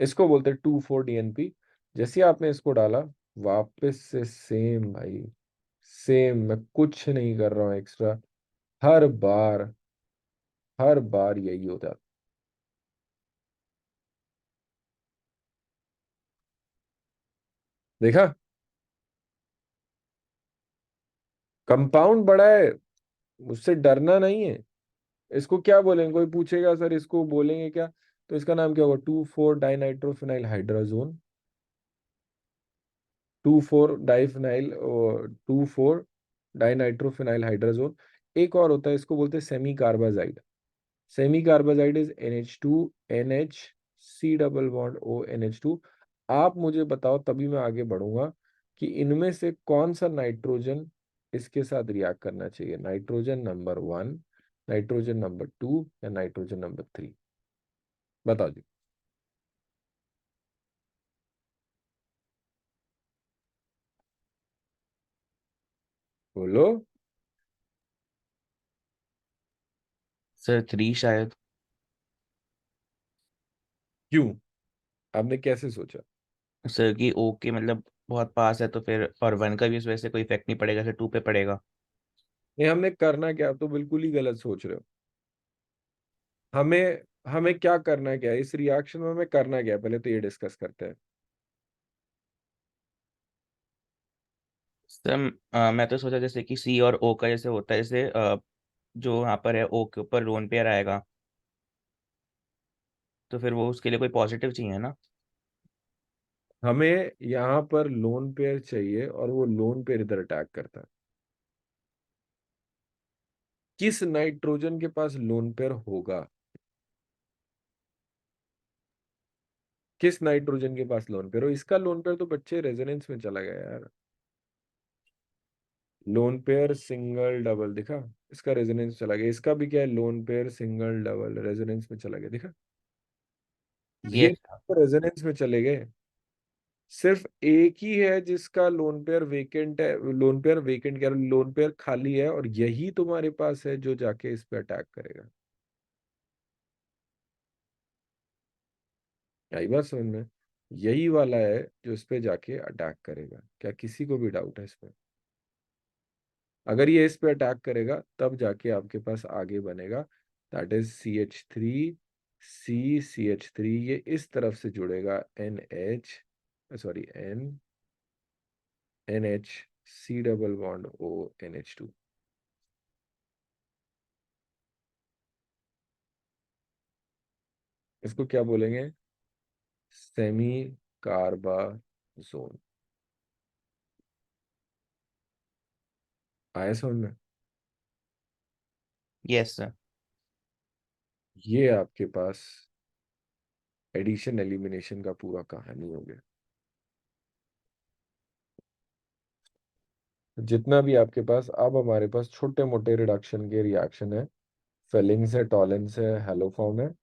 इसको बोलते हैं 2,4-DNP। जैसे ही आपने इसको डाला, वापस से सेम भाई, सेम, मैं कुछ नहीं कर रहा हूँ एक्स्ट्रा, हर बार, हर बार यही होता है। देखा, कंपाउंड बड़ा है, उससे डरना नहीं है। इसको क्या बोलेंगे, कोई पूछेगा सर इसको बोलेंगे क्या, तो इसका नाम क्या होगा, 2,4 डाइनाइट्रोफिनाइल हाइड्राजोन, 2,4 डाइनाइट्रोफिनाइल हाइड्राजोन। एक और होता है, इसको बोलते हैं semi carbazide. Semi carbazide is NH2NH, C double bond ONH2। आप मुझे बताओ, तभी मैं आगे बढ़ूंगा, कि इनमें से कौन सा नाइट्रोजन इसके साथ रिएक्ट करना चाहिए, नाइट्रोजन नंबर 1, नाइट्रोजन नंबर 2 या नाइट्रोजन नंबर 3? बताओ जी, बोलो। सर 3 शायद। क्यों? आपने कैसे सोचा? सर कि ओ के मतलब बहुत पास है तो फिर, और 1 का भी इस वजह से कोई इफेक्ट नहीं पड़ेगा, सर 2 पे पड़ेगा। नहीं, हमने करना क्या, आप तो बिल्कुल ही गलत सोच रहे हो। हमें हमें क्या करना है, क्या है? इस रिएक्शन में हमें करना क्या है, पहले तो ये डिस्कस करते हैं। सर मैं तो सोचा जैसे कि सी और ओ का जैसे होता है, जैसे जो यहाँ पर है ओ के ऊपर लोन पेयर आएगा, तो फिर वो उसके लिए कोई पॉजिटिव चाहिए ना। हमें यहाँ पर लोन पेयर चाहिए और वो लोन पेयर इधर अटैक करता है। किस नाइट्रोजन के पास लोन पेयर होगा? किस नाइट्रोजन के पास लोन पेयर हो? इसका लोन पेयर तो बच्चे रेजोनेंस में चला गया यार। लोन पेयर सिंगल डबल दिखा, इसका रेजोनेंस चला गया। इसका भी क्या है, lone pair single double resonance में चला गया, दिखा। ये यस। रेजोनेंस में चले गए। सिर्फ एक ही है जिसका लोन पेयर वेकेंट है, लोन पेयर वेकेंट क्या, लोन पेयर खाली है, और यही तुम्हारे पास है जो जाके इस पे अटैक करेगा। आई बात समझ में? यही वाला है जो इस पे जाके अटैक करेगा। क्या किसी को भी डाउट है इस पे? अगर ये इस पे अटैक करेगा तब जाके आपके पास आगे बनेगा, दैट इज CH3 ये इस तरफ से जुड़ेगा, NH, sorry NH, C double bond O, NH2। इसको क्या बोलेंगे? सेमी कार्बाजोन। आया समझ में? Yes sir. ये आपके पास एडिशन एलिमिनेशन का पूरा कहानी हो गया। जितना भी आपके पास, अब हमारे पास छोटे मोटे रिडक्शन के रिएक्शन है, फेलिंग्स है, टॉलेंस है, हेलोफॉर्म है,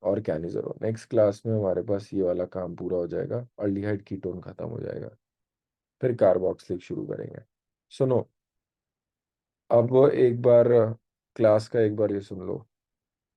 और कैनिजरो। नेक्स्ट क्लास में हमारे पास ये वाला काम पूरा हो जाएगा, अल्डिहाइड कीटोन खत्म हो जाएगा, फिर कार्बोक्सिलिक शुरू करेंगे। सुनो, अब एक बार क्लास का एक बार ये सुन लो।